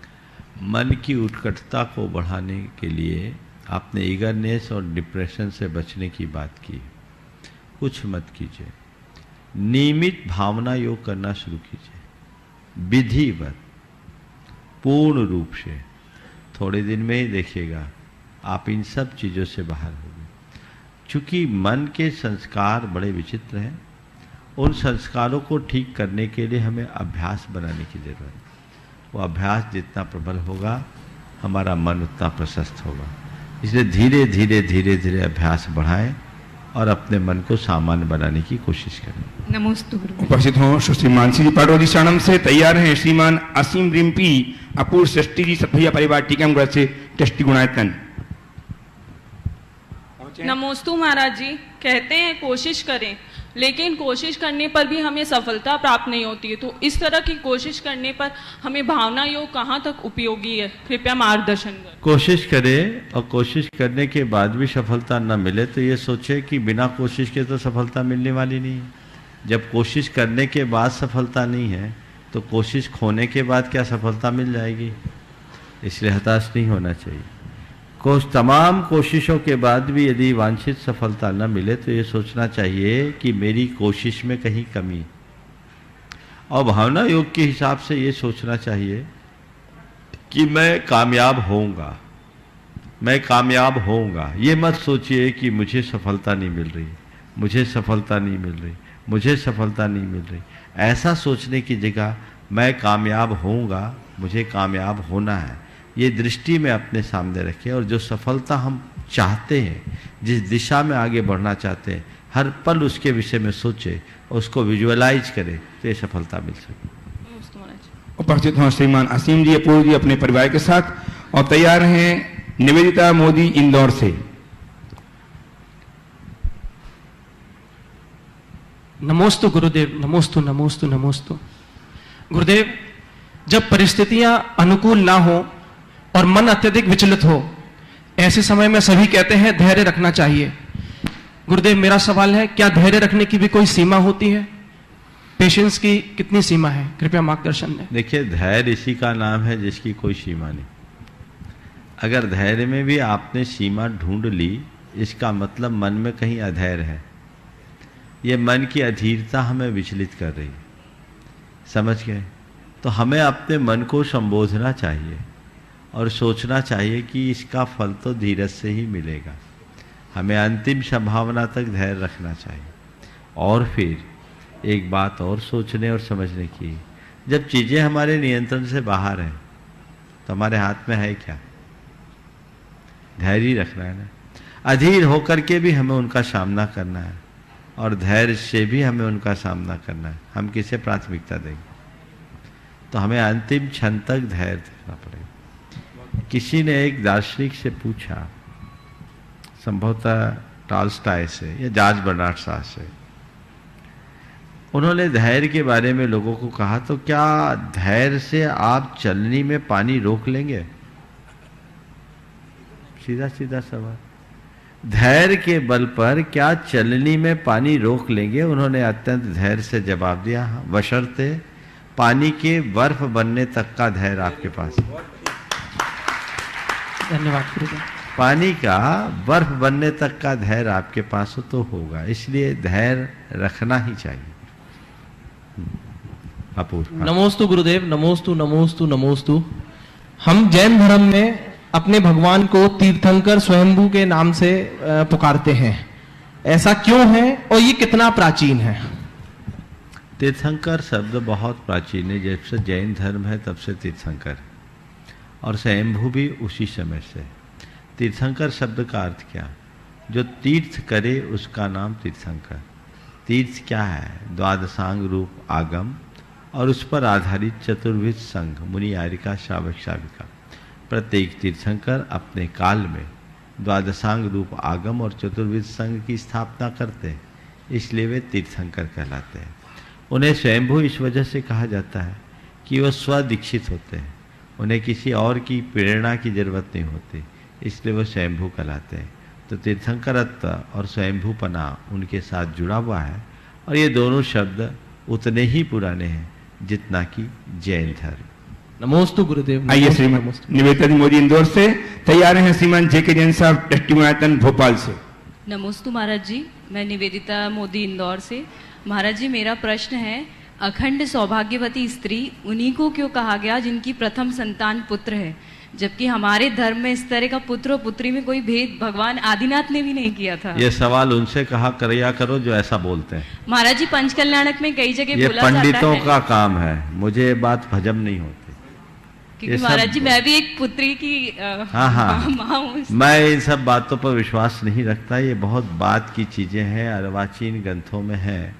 मन की उत्कटता को बढ़ाने के लिए आपने ईगरनेस और डिप्रेशन से बचने की बात की। कुछ मत कीजिए, नियमित भावना योग करना शुरू कीजिए, विधिवत। पूर्ण रूप से, थोड़े दिन में ही देखिएगा आप इन सब चीज़ों से बाहर होंगे। चूँकि मन के संस्कार बड़े विचित्र हैं, उन संस्कारों को ठीक करने के लिए हमें अभ्यास बनाने की जरूरत है। वो अभ्यास जितना प्रबल होगा हमारा मन उतना प्रशस्त होगा। इसलिए धीरे धीरे धीरे धीरे अभ्यास बढ़ाएं और अपने मन को सामान्य बनाने की कोशिश करें। नमोस्तु गुरु। उपस्थित हो श्री मानसी जी पाटो जी शरणम से तैयार हैं श्रीमान असीम रिम्पी अपूर्व सृष्टि जी सतभैया परिवार टीकमगढ़ से टेस्टी गुणायतन। नमोस्तु महाराज जी। कहते हैं कोशिश करें, लेकिन कोशिश करने पर भी हमें सफलता प्राप्त नहीं होती है, तो इस तरह की कोशिश करने पर हमें भावना योग कहाँ तक उपयोगी है, कृपया मार्गदर्शन करें। कोशिश करें और कोशिश करने के बाद भी सफलता न मिले तो ये सोचे कि बिना कोशिश के तो सफलता मिलने वाली नहीं है। जब कोशिश करने के बाद सफलता नहीं है तो कोशिश खोने के बाद क्या सफलता मिल जाएगी? इसलिए हताश नहीं होना चाहिए। तमाम कोशिशों के बाद भी यदि वांछित सफलता न मिले तो ये सोचना चाहिए कि मेरी कोशिश में कहीं कमी है। और भावना योग के हिसाब से ये सोचना चाहिए कि मैं कामयाब होऊंगा, मैं कामयाब होऊंगा। ये मत सोचिए कि मुझे सफलता नहीं मिल रही, मुझे सफलता नहीं मिल रही, मुझे सफलता नहीं मिल रही। ऐसा सोचने की जगह मैं कामयाब होऊंगा, मुझे कामयाब होना है, ये दृष्टि में अपने सामने रखें। और जो सफलता हम चाहते हैं, जिस दिशा में आगे बढ़ना चाहते हैं, हर पल उसके विषय में सोचे और उसको विजुअलाइज करें तो ये सफलता मिल सके। उपस्थित हों श्रीमान असीम जी अपूर्व जी अपने परिवार के साथ और तैयार हैं निवेदिता मोदी इंदौर से। नमोस्तु गुरुदेव। नमोस्तु नमोस्तु नमोस्तु गुरुदेव। जब परिस्थितियां अनुकूल ना हो और मन अत्यधिक विचलित हो, ऐसे समय में सभी कहते हैं धैर्य रखना चाहिए। गुरुदेव मेरा सवाल है, क्या धैर्य रखने की भी कोई सीमा होती है? पेशेंस की कितनी सीमा है? कृपया मार्गदर्शन दें। देखिए, धैर्य इसी का नाम है जिसकी कोई सीमा नहीं। अगर धैर्य में भी आपने सीमा ढूंढ ली, इसका मतलब मन में कहीं अधैर्य है। ये मन की अधीरता हमें विचलित कर रही है, समझ गए? तो हमें अपने मन को संबोधना चाहिए और सोचना चाहिए कि इसका फल तो धीरज से ही मिलेगा। हमें अंतिम संभावना तक धैर्य रखना चाहिए। और फिर एक बात और सोचने और समझने की, जब चीज़ें हमारे नियंत्रण से बाहर हैं तो हमारे हाथ में है क्या? धैर्य रखना है ना। अधीर होकर के भी हमें उनका सामना करना है और धैर्य से भी हमें उनका सामना करना है। हम किसे प्राथमिकता देंगे? तो हमें अंतिम क्षण तक धैर्य रखना पड़ेगा। किसी ने एक दार्शनिक से पूछा, संभवतः टॉल्स्टॉय से या जॉर्ज बर्नार्ड शॉ से, उन्होंने धैर्य के बारे में लोगों को कहा, तो क्या धैर्य से आप चलनी में पानी रोक लेंगे? सीधा सीधा सवाल। धैर्य के बल पर क्या चलनी में पानी रोक लेंगे? उन्होंने अत्यंत धैर्य से जवाब दिया, बशर्ते पानी के बर्फ बनने तक का धैर्य आपके पास। धन्यवाद गुरुदेव। पानी का बर्फ बनने तक का धैर्य आपके पास हो तो होगा। इसलिए धैर्य रखना ही चाहिए। अपूर्व। नमोस्तु गुरुदेव। नमोस्तु नमोस्तु नमोस्तु। हम जैन धर्म में अपने भगवान को तीर्थंकर स्वयंभू के नाम से पुकारते हैं, ऐसा क्यों है और ये कितना प्राचीन है? तीर्थंकर शब्द बहुत प्राचीन है। जब से जैन धर्म है तब से तीर्थंकर, और स्वयंभू भी उसी समय से। तीर्थंकर शब्द का अर्थ क्या? जो तीर्थ करे उसका नाम तीर्थंकर। तीर्थ क्या है? द्वादशांग रूप आगम और उस पर आधारित चतुर्विध संघ, मुनि, आर्यिका, श्रावक, श्राविका। प्रत्येक तीर्थंकर अपने काल में द्वादशांग रूप आगम और चतुर्विध संघ की स्थापना करते हैं, इसलिए वे तीर्थंकर कहलाते हैं। उन्हें स्वयंभू इस वजह से कहा जाता है कि वह स्वदीक्षित होते हैं, उन्हें किसी और की प्रेरणा की जरूरत नहीं होती, इसलिए वह स्वयंभू कहलाते हैं। तो तीर्थंकरत्व और स्वयंभूपना उनके साथ जुड़ा हुआ है, और ये दोनों शब्द उतने ही पुराने हैं जितना कि जैन धर्म। नमोस्तु गुरुदेव। आइए श्रीमान निवेदिता मोदी इंदौर से। तैयार हैं श्रीमान जेके जैन साहब टेस्टिमोनियल भोपाल से। नमोस्तु महाराज जी, मैं निवेदिता मोदी इंदौर से। महाराज जी, मेरा प्रश्न है, अखंड सौभाग्यवती स्त्री उन्हीं को क्यों कहा गया जिनकी प्रथम संतान पुत्र है, जबकि हमारे धर्म में इस तरह का पुत्र और पुत्री में कोई भेद भगवान आदिनाथ ने भी नहीं किया था। ये सवाल उनसे कहा करिया करो जो ऐसा बोलते हैं। महाराज जी, पंचकल्याणक में कई जगह ये बोला जाता है, पंडितों का काम है, मुझे ये बात हजम नहीं होती। क्योंकि महाराज जी मैं भी एक पुत्री की हाँ माँ हूँ। मैं इन सब बातों पर विश्वास नहीं रखता, ये बहुत बात की चीजें हैं, अर्वाचीन ग्रंथों में है।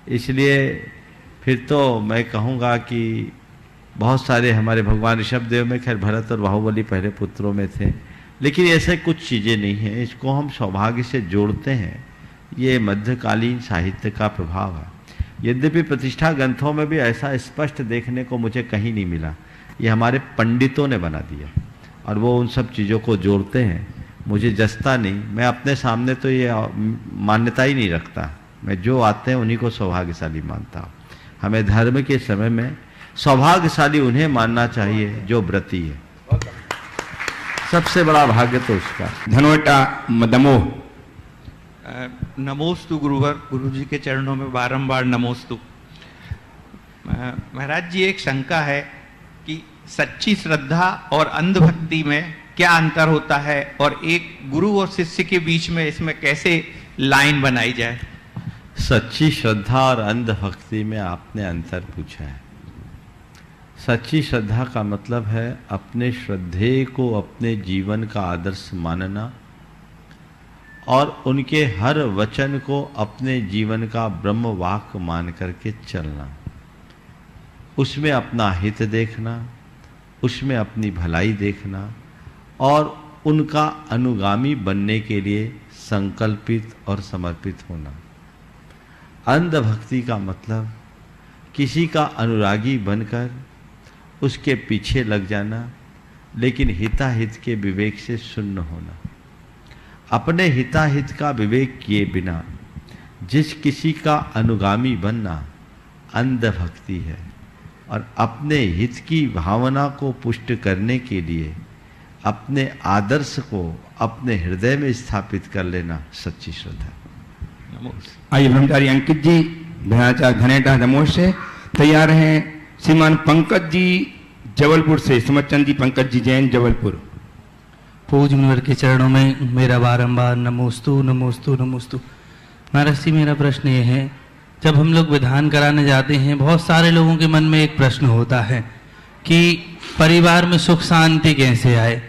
इसलिए फिर तो मैं कहूँगा कि बहुत सारे हमारे भगवान ऋषभदेव में, खैर भरत और बाहुबली पहले पुत्रों में थे, लेकिन ऐसे कुछ चीज़ें नहीं हैं, इसको हम सौभाग्य से जोड़ते हैं। ये मध्यकालीन साहित्य का प्रभाव है। यद्यपि प्रतिष्ठा ग्रंथों में भी ऐसा स्पष्ट देखने को मुझे कहीं नहीं मिला, ये हमारे पंडितों ने बना दिया और वो उन सब चीज़ों को जोड़ते हैं। मुझे जचता नहीं, मैं अपने सामने तो ये मान्यता ही नहीं रखता, मैं जो आते हैं उन्हीं को सौभाग्यशाली मानता हूँ। हमें धर्म के समय में सौभाग्यशाली उन्हें मानना चाहिए जो व्रती है, सबसे बड़ा भाग्य तो उसका। धनोटा दमोह। नमोस्तु गुरुवर, गुरु जी के चरणों में बारंबार नमोस्तु। महाराज जी, एक शंका है कि सच्ची श्रद्धा और अंधभक्ति में क्या अंतर होता है और एक गुरु और शिष्य के बीच में इसमें कैसे लाइन बनाई जाए? सच्ची श्रद्धा और अंधभक्ति में आपने अंतर पूछा है। सच्ची श्रद्धा का मतलब है अपने श्रद्धेय को अपने जीवन का आदर्श मानना और उनके हर वचन को अपने जीवन का ब्रह्म वाक्य मान करके चलना, उसमें अपना हित देखना, उसमें अपनी भलाई देखना और उनका अनुगामी बनने के लिए संकल्पित और समर्पित होना। अंधभक्ति का मतलब किसी का अनुरागी बनकर उसके पीछे लग जाना, लेकिन हिताहित के विवेक से शून्य होना। अपने हिताहित का विवेक किए बिना जिस किसी का अनुगामी बनना अंधभक्ति है, और अपने हित की भावना को पुष्ट करने के लिए अपने आदर्श को अपने हृदय में स्थापित कर लेना सच्ची श्रद्धा। आइए ब्रह्मचारी अंकित जी धनाचार्य धनेटा दमोह से तैयार हैं। श्रीमान पंकज जी जबलपुर से, सुमचंद जी पंकज जी जैन जबलपुर। पूज्य मुनिवर के चरणों में मेरा बारंबार नमोस्तु नमोस्तु नमोस्तु। महाराज जी, मेरा प्रश्न ये है, जब हम लोग विधान कराने जाते हैं, बहुत सारे लोगों के मन में एक प्रश्न होता है कि परिवार में सुख शांति कैसे आए,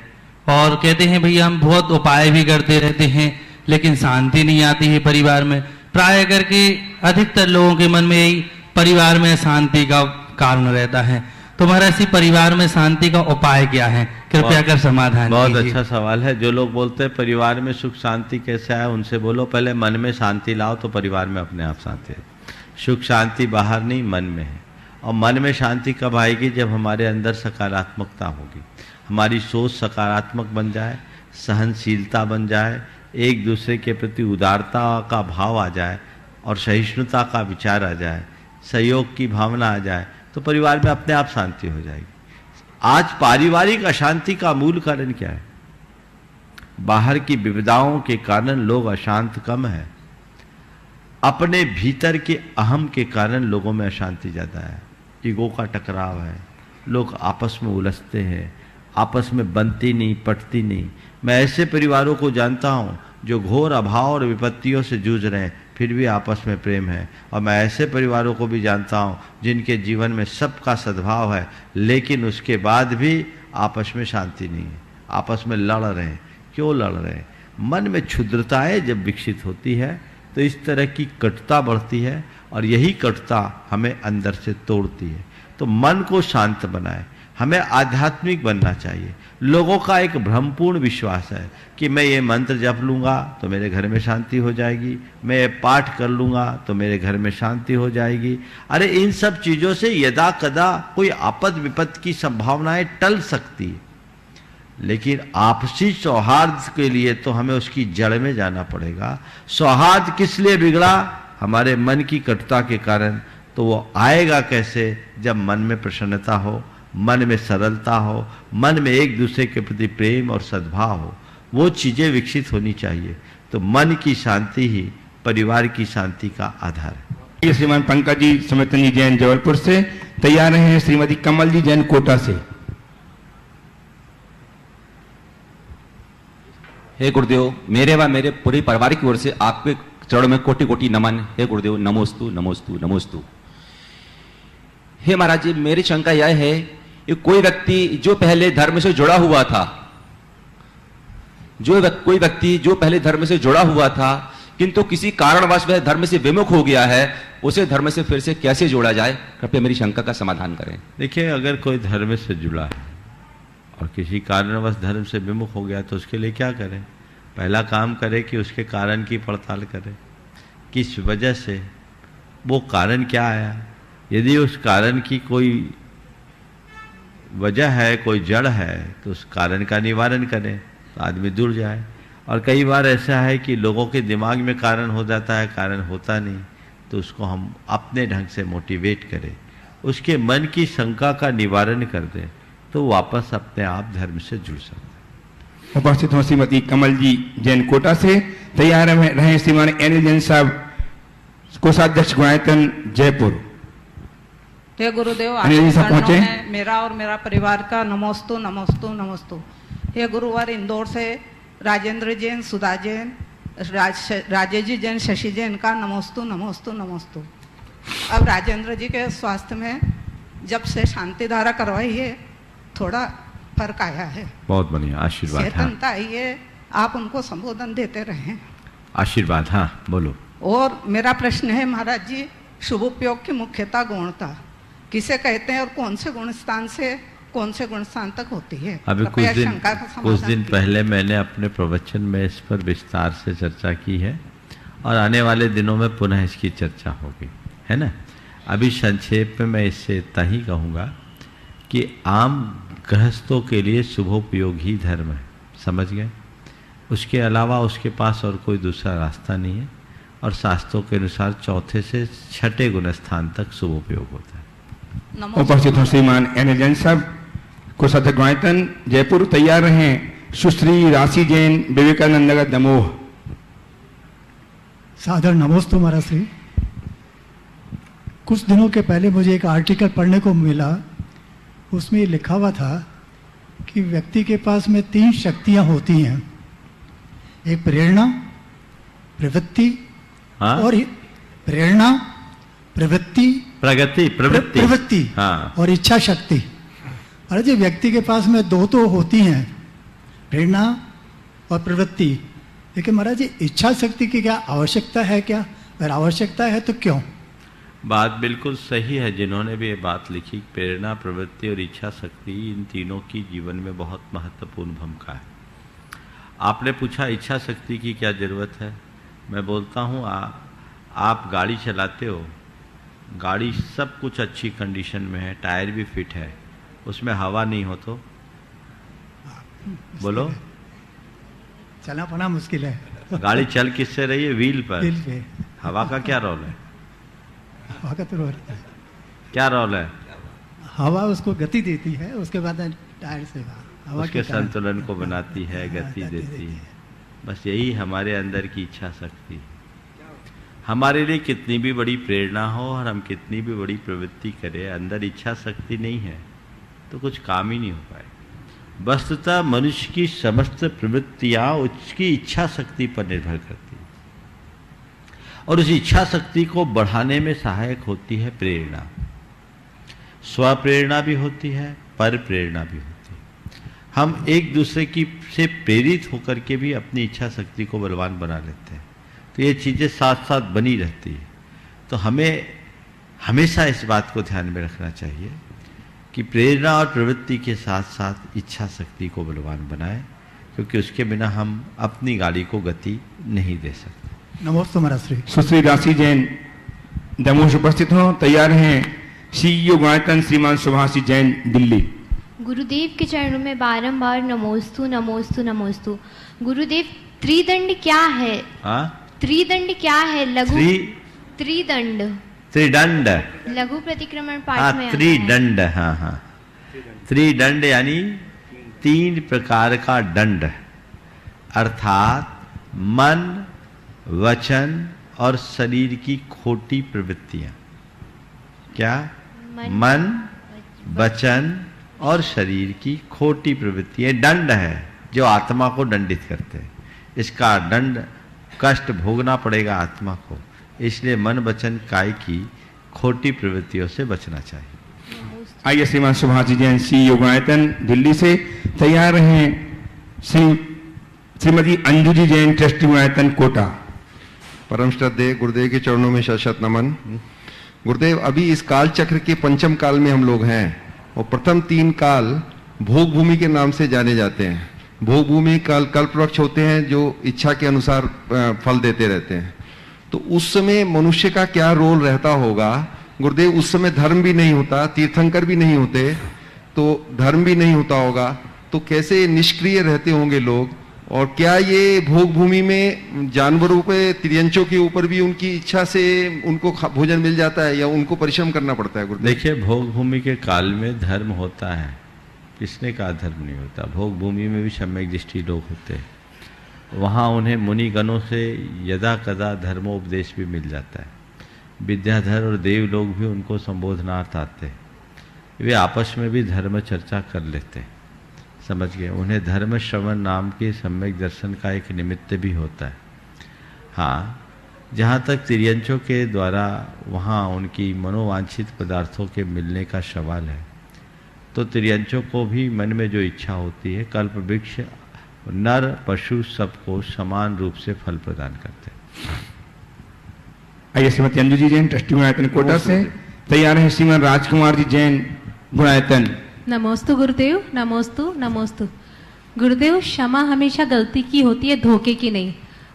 और कहते हैं भैया हम बहुत उपाय भी करते रहते हैं लेकिन शांति नहीं आती है परिवार में। प्राय करके अधिकतर लोगों के मन में यही परिवार में शांति का कारण रहता है। तो महाराज जी, परिवार में शांति का उपाय क्या है, कृपया कर समाधान बहुत कीजिए। अच्छा सवाल है। जो लोग बोलते हैं परिवार में सुख शांति कैसे आए, उनसे बोलो पहले मन में शांति लाओ तो परिवार में अपने आप शांति है। सुख शांति बाहर नहीं, मन में है। और मन में शांति कब आएगी? जब हमारे अंदर सकारात्मकता होगी, हमारी सोच सकारात्मक बन जाए, सहनशीलता बन जाए, एक दूसरे के प्रति उदारता का भाव आ जाए और सहिष्णुता का विचार आ जाए, सहयोग की भावना आ जाए, तो परिवार में अपने आप शांति हो जाएगी। आज पारिवारिक अशांति का मूल कारण क्या है? बाहर की विविधताओं के कारण लोग अशांत कम है, अपने भीतर के अहम के कारण लोगों में अशांति ज़्यादा है। ईगो का टकराव है, लोग आपस में उलझते हैं, आपस में बनती नहीं, पटती नहीं। मैं ऐसे परिवारों को जानता हूँ जो घोर अभाव और विपत्तियों से जूझ रहे हैं, फिर भी आपस में प्रेम है। और मैं ऐसे परिवारों को भी जानता हूँ जिनके जीवन में सबका सद्भाव है, लेकिन उसके बाद भी आपस में शांति नहीं है, आपस में लड़ रहे हैं। क्यों लड़ रहे हैं? मन में क्षुद्रताएं जब विकसित होती है तो इस तरह की कटुता बढ़ती है, और यही कटुता हमें अंदर से तोड़ती है। तो मन को शांत बनाए, हमें आध्यात्मिक बनना चाहिए। लोगों का एक भ्रमपूर्ण विश्वास है कि मैं ये मंत्र जप लूँगा तो मेरे घर में शांति हो जाएगी, मैं ये पाठ कर लूँगा तो मेरे घर में शांति हो जाएगी। अरे इन सब चीज़ों से यदा कदा कोई आपद विपद की संभावनाएं टल सकती है, लेकिन आपसी सौहार्द के लिए तो हमें उसकी जड़ में जाना पड़ेगा। सौहार्द किस लिए बिगड़ा? हमारे मन की कटुता के कारण। तो वो आएगा कैसे? जब मन में प्रसन्नता हो, मन में सरलता हो, मन में एक दूसरे के प्रति प्रेम और सद्भाव हो, वो चीज़ें विकसित होनी चाहिए। तो मन की शांति ही परिवार की शांति का आधार है। ये श्रीमान पंकज जी समितन जी जैन जबलपुर से। तैयार हैं श्रीमती कमल जी जैन कोटा से। हे गुरुदेव, मेरे व मेरे पूरे परिवार की ओर से आपके चरणों में कोटि कोटि नमन। हे गुरुदेव, नमोस्तु नमोस्तु नमोस्तु। हे महाराज जी, मेरी शंका यह है कि कोई व्यक्ति जो पहले धर्म से जुड़ा हुआ था, कोई व्यक्ति जो पहले धर्म से जुड़ा हुआ था किंतु किसी कारणवश वह धर्म से विमुख हो गया है, उसे धर्म से फिर से कैसे जोड़ा जाए? कृपया मेरी शंका का समाधान करें। देखिए, अगर कोई धर्म से जुड़ा है और किसी कारणवश धर्म से विमुख हो गया तो उसके लिए क्या करें? पहला काम करे कि उसके कारण की पड़ताल करें, किस वजह से, वो कारण क्या आया। यदि उस कारण की कोई वजह है, कोई जड़ है, तो उस कारण का निवारण करें तो आदमी दूर जाए। और कई बार ऐसा है कि लोगों के दिमाग में कारण हो जाता है, कारण होता नहीं, तो उसको हम अपने ढंग से मोटिवेट करें, उसके मन की शंका का निवारण कर दें, तो वापस अपने आप धर्म से जुड़ सकते। उपस्थित हो श्रीमती कमल जी जैन कोटा से। तैयार रहे श्रीमान एनिल जैन साहब, कोषाध्यक्ष गुणायतन जयपुर। हे गुरुदेव, अनिल जी साहब पहुंचे। मेरा और मेरा परिवार का नमोस्तु नमोस्तु नमोस्तु। हे गुरुवार, इंदौर से राजेंद्र जैन, सुधा जैन, राजेश जी जैन, शशि जैन का नमोस्तु नमोस्तु नमोस्तु। अब राजेंद्र जी के स्वास्थ्य में जब से शांति धारा करवाई है थोड़ा फर्क आया है। बहुत बढ़िया, आशीर्वाद। चेतनता आई है, आप उनको संबोधन देते रहें। आशीर्वाद। हाँ, बोलो। और मेरा प्रश्न है महाराज जी, शुभोपयोग की मुख्यता गुणता किसे कहते हैं और कौन से गुण स्थान से कौन से गुण स्थान तक होती है? अभी कुछ दिन पहले मैंने अपने प्रवचन में इस पर विस्तार से चर्चा की है और आने वाले दिनों में पुनः इसकी चर्चा होगी, है ना। अभी संक्षेप में मैं इससे इतना ही कहूँगा कि आम गृहस्थों के लिए शुभोपयोग ही धर्म है, समझ गए। उसके अलावा उसके पास और कोई दूसरा रास्ता नहीं है। और शास्त्रों के अनुसार चौथे से छठे गुण स्थान तक शुभोपयोग होता है। उपस्थित हो श्रीमान एनिल जैन साहब, कोषाध्यक्ष गुणायतन जयपुर। तैयार रहें सुश्री राशि जैन, विवेकानंद नगर दमोह। सादर नमोस्तु महाराज श्री। कुछ दिनों के पहले मुझे एक आर्टिकल पढ़ने को मिला, उसमें लिखा हुआ था कि व्यक्ति के पास में 3 शक्तियां होती हैं, एक प्रेरणा, प्रवृत्ति और प्रेरणा, प्रवृत्ति और इच्छा शक्ति। अरे जी, व्यक्ति के पास में 2 तो होती हैं, प्रेरणा और प्रवृत्ति, लेकिन महाराज जी इच्छा शक्ति की क्या आवश्यकता है? क्या अगर आवश्यकता है तो क्यों? बात बिल्कुल सही है। जिन्होंने भी ये बात लिखी, प्रेरणा, प्रवृत्ति और इच्छा शक्ति, इन तीनों की जीवन में बहुत महत्वपूर्ण भूमिका है। आपने पूछा इच्छा शक्ति की क्या जरूरत है। मैं बोलता हूँ, आप गाड़ी चलाते हो, गाड़ी सब कुछ अच्छी कंडीशन में है, टायर भी फिट है, उसमें हवा नहीं हो तो बोलो, चलना पड़ा मुश्किल है। गाड़ी चल किससे रही है? व्हील पर। व्हील पे। हवा का क्या रोल है? हवा का तो रोल क्या रोल है? हवा उसको गति देती है, उसके बाद टायर से हवा उसके संतुलन को बनाती है, गति देती है। बस यही हमारे अंदर की इच्छा शक्ति। हमारे लिए कितनी भी बड़ी प्रेरणा हो और हम कितनी भी बड़ी प्रवृत्ति करें, अंदर इच्छा शक्ति नहीं है तो कुछ काम ही नहीं हो पाए। वस्तुतः मनुष्य की समस्त प्रवृत्तियां उसकी इच्छा शक्ति पर निर्भर करती है और उस इच्छा शक्ति को बढ़ाने में सहायक होती है प्रेरणा। स्व प्रेरणा भी होती है, पर प्रेरणा भी होती है। हम एक दूसरे की से प्रेरित होकर के भी अपनी इच्छा शक्ति को बलवान बना लेते हैं, तो ये चीज़ें साथ साथ बनी रहती है। तो हमें हमेशा इस बात को ध्यान में रखना चाहिए कि प्रेरणा और प्रवृत्ति के साथ साथ इच्छा शक्ति को बलवान बनाएं, क्योंकि उसके बिना हम अपनी गाड़ी को गति नहीं दे सकते। नमोस्तु महाराज श्री। सुश्री राशि जैन दमोह से उपस्थित हो। तैयार हैं सीईओ गुणायतन श्रीमान सुभाषी जैन दिल्ली। गुरुदेव के चरणों में बारंबार नमोस्तु नमोस्तु नमोस्तु। गुरुदेव, त्रिदंड क्या है? त्रिदंड क्या है? लघु त्रिदंड, त्रिदंड, लघु प्रतिक्रमण पाठ में त्रिदंड। हाँ हाँ, त्रिदंड यानी 3 प्रकार का दंड, अर्थात मन, वचन और शरीर की खोटी प्रवृत्तियां। क्या? मन, वचन और शरीर की खोटी प्रवृत्तियां दंड है जो आत्मा को दंडित करते हैं। इसका दंड कष्ट भोगना पड़ेगा आत्मा को। इसलिए मन वचन काय की खोटी प्रवृत्तियों से बचना चाहिए। आइए श्रीमान सुभाष जी जैन सी योगायतन दिल्ली से तैयार हैं। श्रीमती अंजू जी जैन ट्रस्टी योगायतन कोटा। परम श्रद्धेय गुरुदेव के चरणों में शत नमन। गुरुदेव, अभी इस काल चक्र के पंचम काल में हम लोग हैं और प्रथम 3 काल भोग भूमि के नाम से जाने जाते हैं। भोग भूमि काल कल्प वृक्ष होते हैं जो इच्छा के अनुसार फल देते रहते हैं। तो उस समय मनुष्य का क्या रोल रहता होगा गुरुदेव? उस समय धर्म भी नहीं होता, तीर्थंकर भी नहीं होते, तो धर्म भी नहीं होता होगा, तो कैसे निष्क्रिय रहते होंगे लोग? और क्या ये भोग भूमि में जानवरों पे, त्रियंचों के ऊपर भी उनकी इच्छा से उनको भोजन मिल जाता है या उनको परिश्रम करना पड़ता है गुरुदेव? देखिए, भोग भूमि के काल में धर्म होता है, किसने कहा धर्म नहीं होता? भोग भूमि में भी सम्यक दृष्टि लोग होते हैं, वहाँ उन्हें मुनिगणों से यदा कदा धर्मोपदेश भी मिल जाता है। विद्याधर और देव लोग भी उनको संबोधनार्थ आते हैं, वे आपस में भी धर्म चर्चा कर लेते हैं, समझ गए? उन्हें धर्म श्रवण नाम के सम्यक दर्शन का एक निमित्त भी होता है। हाँ, जहाँ तक तिर्यंचों के द्वारा वहाँ उनकी मनोवांछित पदार्थों के मिलने का सवाल है, तो तिर्यंचों को भी मन में जो इच्छा होती है, कल्प वृक्ष नर पशु सबको समान रूप से फल प्रदान करते हैं। आइए श्रीमती अंजू जी जैन ट्रस्टी गुणायतन कोटा से तैयार है श्रीमान राजकुमार जी जैन गुणायतन। नमोस्तु गुरुदेव, नमोस्तु नमोस्तु। गुरुदेव, क्षमा हमेशा गलती की होती है, धोखे की नहीं।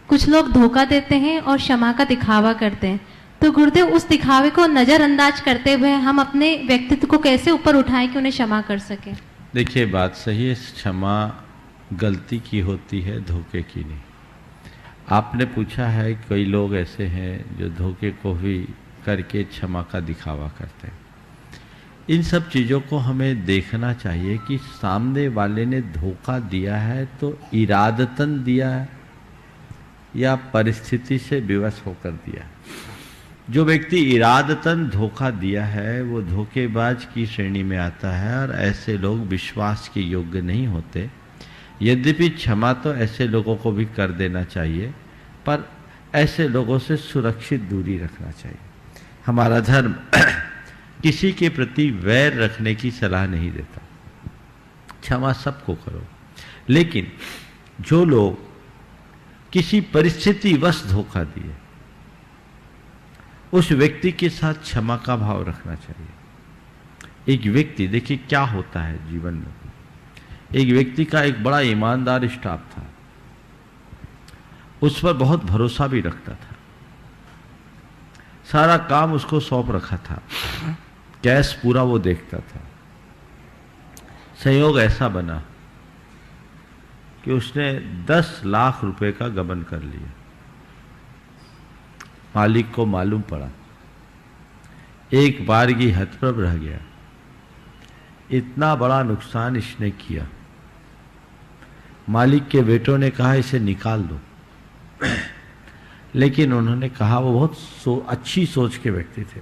कुछ लोग धोखा देते हैं और क्षमा का दिखावा करते हैं, तो गुरुदेव उस दिखावे को नजरअंदाज करते हुए हम अपने व्यक्तित्व को कैसे ऊपर उठाएं कि उन्हें क्षमा कर सकें? देखिए, बात सही है, क्षमा गलती की होती है, धोखे की नहीं। आपने पूछा है कई लोग ऐसे हैं जो धोखे को भी करके क्षमा का दिखावा करते हैं। इन सब चीज़ों को हमें देखना चाहिए कि सामने वाले ने धोखा दिया है तो इरादतन दिया है या परिस्थिति से विवश होकर दिया है। जो व्यक्ति इरादतन धोखा दिया है वो धोखेबाज की श्रेणी में आता है और ऐसे लोग विश्वास के योग्य नहीं होते। यद्यपि क्षमा तो ऐसे लोगों को भी कर देना चाहिए, पर ऐसे लोगों से सुरक्षित दूरी रखना चाहिए। हमारा धर्म किसी के प्रति वैर रखने की सलाह नहीं देता। क्षमा सबको करो, लेकिन जो लोग किसी परिस्थितिवश धोखा दिए उस व्यक्ति के साथ क्षमा का भाव रखना चाहिए। एक व्यक्ति, देखिए क्या होता है जीवन में, एक व्यक्ति का एक बड़ा ईमानदार स्टाफ था, उस पर बहुत भरोसा भी रखता था, सारा काम उसको सौंप रखा था, कैश पूरा वो देखता था। संयोग ऐसा बना कि उसने 10 लाख रुपए का गबन कर लिया। मालिक को मालूम पड़ा, एक बारगी हतप्रभ रह गया, इतना बड़ा नुकसान इसने किया। मालिक के बेटों ने कहा इसे निकाल दो, लेकिन उन्होंने कहा, वो बहुत अच्छी सोच के व्यक्ति थे,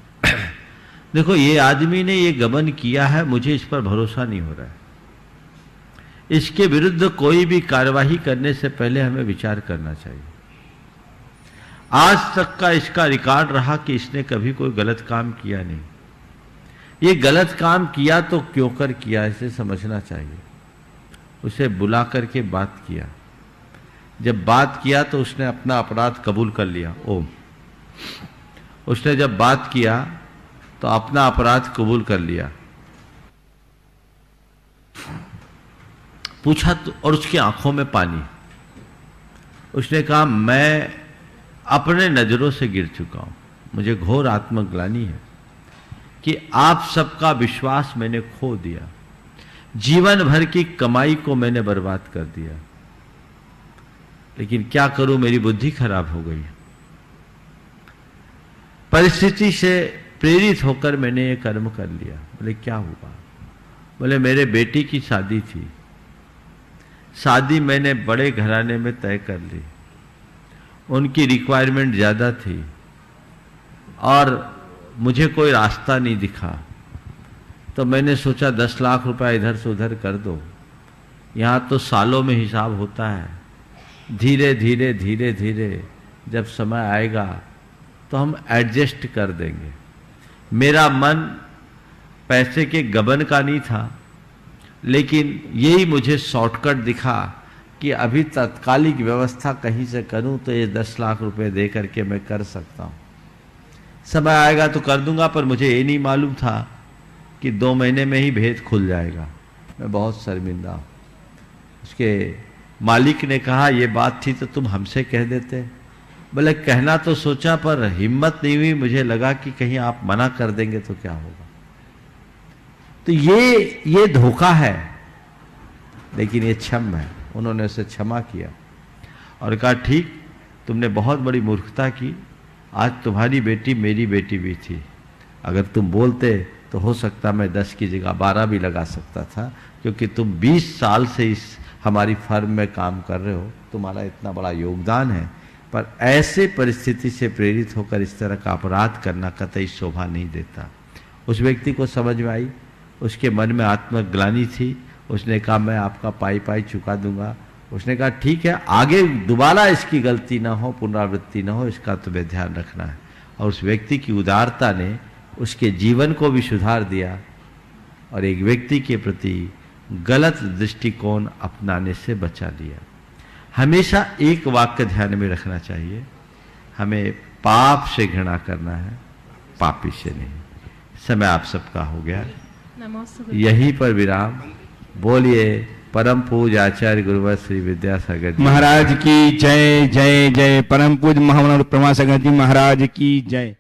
देखो ये आदमी ने ये गबन किया है, मुझे इस पर भरोसा नहीं हो रहा है, इसके विरुद्ध कोई भी कार्यवाही करने से पहले हमें विचार करना चाहिए। आज तक का इसका रिकॉर्ड रहा कि इसने कभी कोई गलत काम किया नहीं। ये गलत काम किया तो क्यों कर किया, इसे समझना चाहिए। उसे बुला करके बात किया, जब बात किया तो उसने अपना अपराध कबूल कर लिया। ओम, उसने जब बात किया तो अपना अपराध कबूल कर लिया। पूछा तो, और उसकी आंखों में पानी। उसने कहा, मैं अपने नजरों से गिर चुका हूं, मुझे घोर आत्मग्लानि है कि आप सबका विश्वास मैंने खो दिया, जीवन भर की कमाई को मैंने बर्बाद कर दिया, लेकिन क्या करूं, मेरी बुद्धि खराब हो गई। परिस्थिति से प्रेरित होकर मैंने ये कर्म कर लिया। बोले क्या हुआ? बोले मेरे बेटी की शादी थी, शादी मैंने बड़े घराने में तय कर ली, उनकी रिक्वायरमेंट ज़्यादा थी और मुझे कोई रास्ता नहीं दिखा, तो मैंने सोचा 10 लाख रुपया इधर से उधर कर दो। यहाँ तो सालों में हिसाब होता है, धीरे धीरे धीरे धीरे जब समय आएगा तो हम एडजस्ट कर देंगे। मेरा मन पैसे के गबन का नहीं था, लेकिन यही मुझे शॉर्टकट दिखा कि अभी तत्कालिक व्यवस्था कहीं से करूं तो ये 10 लाख रुपए दे करके मैं कर सकता हूं। समय आएगा तो कर दूंगा, पर मुझे ये नहीं मालूम था कि 2 महीने में ही भेद खुल जाएगा। मैं बहुत शर्मिंदा हूं। उसके मालिक ने कहा ये बात थी तो तुम हमसे कह देते। बोले कहना तो सोचा पर हिम्मत नहीं हुई, मुझे लगा कि कहीं आप मना कर देंगे तो क्या होगा। तो ये धोखा है, लेकिन ये क्षम है। उन्होंने उसे क्षमा किया और कहा ठीक, तुमने बहुत बड़ी मूर्खता की, आज तुम्हारी बेटी मेरी बेटी भी थी, अगर तुम बोलते तो हो सकता मैं 10 की जगह 12 भी लगा सकता था, क्योंकि तुम 20 साल से इस हमारी फर्म में काम कर रहे हो, तुम्हारा इतना बड़ा योगदान है। पर ऐसे परिस्थिति से प्रेरित होकर इस तरह का अपराध करना कतई शोभा नहीं देता। उस व्यक्ति को समझ में आई, उसके मन में आत्मग्लानि थी। उसने कहा मैं आपका पाई चुका दूंगा। उसने कहा ठीक है, आगे दोबारा इसकी गलती ना हो, पुनरावृत्ति ना हो, इसका तुम्हें ध्यान रखना है। और उस व्यक्ति की उदारता ने उसके जीवन को भी सुधार दिया और एक व्यक्ति के प्रति गलत दृष्टिकोण अपनाने से बचा लिया। हमेशा एक वाक्य ध्यान में रखना चाहिए, हमें पाप से घृणा करना है, पापी से नहीं। समय आप सबका हो गया, यहीं पर विराम। बोलिए परम पूज्य आचार्य गुरुवर श्री विद्यासागर जी महाराज की जय जय जय। परम पूज्य महामना प्रमासागर जी महाराज की जय।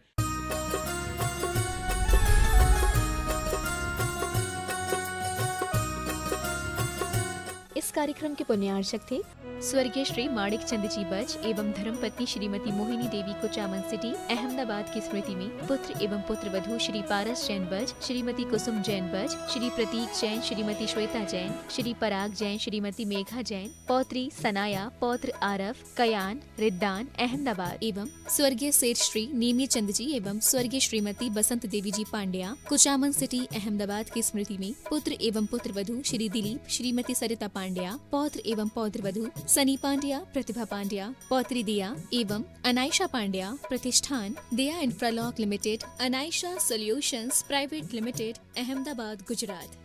इस कार्यक्रम के पुण्यार्चक थे स्वर्गीय श्री माणिक चंद जी बज एवं धर्मपत्नी श्रीमती मोहिनी देवी कुचामन सिटी अहमदाबाद की स्मृति में पुत्र एवं पुत्र वधू श्री पारस जैन बज, श्रीमती कुसुम जैन बज, श्री प्रतीक जैन, श्रीमती श्वेता जैन, श्री पराग जैन, श्रीमती मेघा जैन, पौत्री सनाया, पौत्र आरव, कयान, रिद्दान अहमदाबाद एवं स्वर्गीय सेठ श्री नीमी चंद जी एवं स्वर्गीय श्रीमती बसंत देवी जी पांड्या कुचामन सिटी अहमदाबाद की स्मृति में पुत्र एवं पुत्र वधू श्री दिलीप, श्रीमती सरिता पांड्या, पौत्र एवं पौत्र वधू सनी पांड्या, प्रतिभा पांड्या, पौत्री दिया एवं अनायशा पांड्या, प्रतिष्ठान Diya Infralock Limited, Anaysha Solutions Private Limited, Ahmedabad, Gujarat.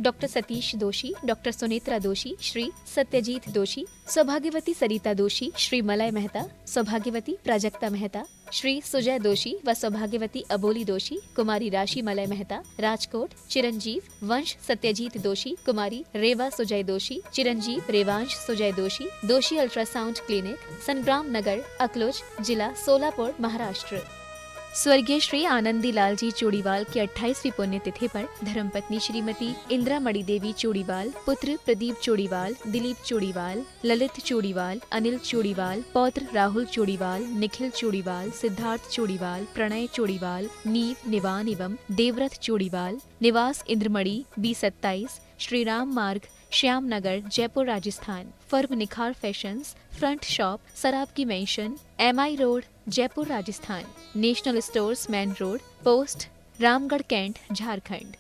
Doctor Satish Doshi, doctor Sunetra दोषी, श्री सत्यजीत दोषी, सौभाग्यवती सरिता दोषी, श्री मलय मेहता, सौभाग्यवती प्राजक्ता मेहता, श्री सुजय दोषी व सौभाग्यवती अबोली दोषी, कुमारी राशि मलय मेहता, राजकोट, चिरंजीव वंश सत्यजीत दोषी, कुमारी रेवा सुजय दोषी, चिरंजीव रेवांश सुजय दोषी, दोषी अल्ट्रासाउंड क्लिनिक, संग्राम नगर, अकलोज, जिला सोलापुर, महाराष्ट्र। स्वर्गीय श्री आनंदी लाल जी चोड़ीवाल की 28वीं पुण्यतिथि पर धर्मपत्नी श्रीमती इंद्रामणि देवी चोड़ीवाल, पुत्र प्रदीप चोड़ीवाल, दिलीप चोड़ीवाल, ललित चोड़ीवाल, अनिल चोड़ीवाल, पौत्र राहुल चोड़ीवाल, निखिल चोड़ीवाल, सिद्धार्थ चोड़ीवाल, प्रणय चोड़ीवाल, नीव निवान एवं देवव्रत चोड़ीवाल, निवास Indramani B27, Shri Ram Marg, Shyam Nagar, Jaipur, Rajasthan. Firm Nikhar fashions, front shop, Sarab की mansion, MI road, Jaipur, Rajasthan. National stores, main road, post, Ramgarh, cantt, Jharkhand.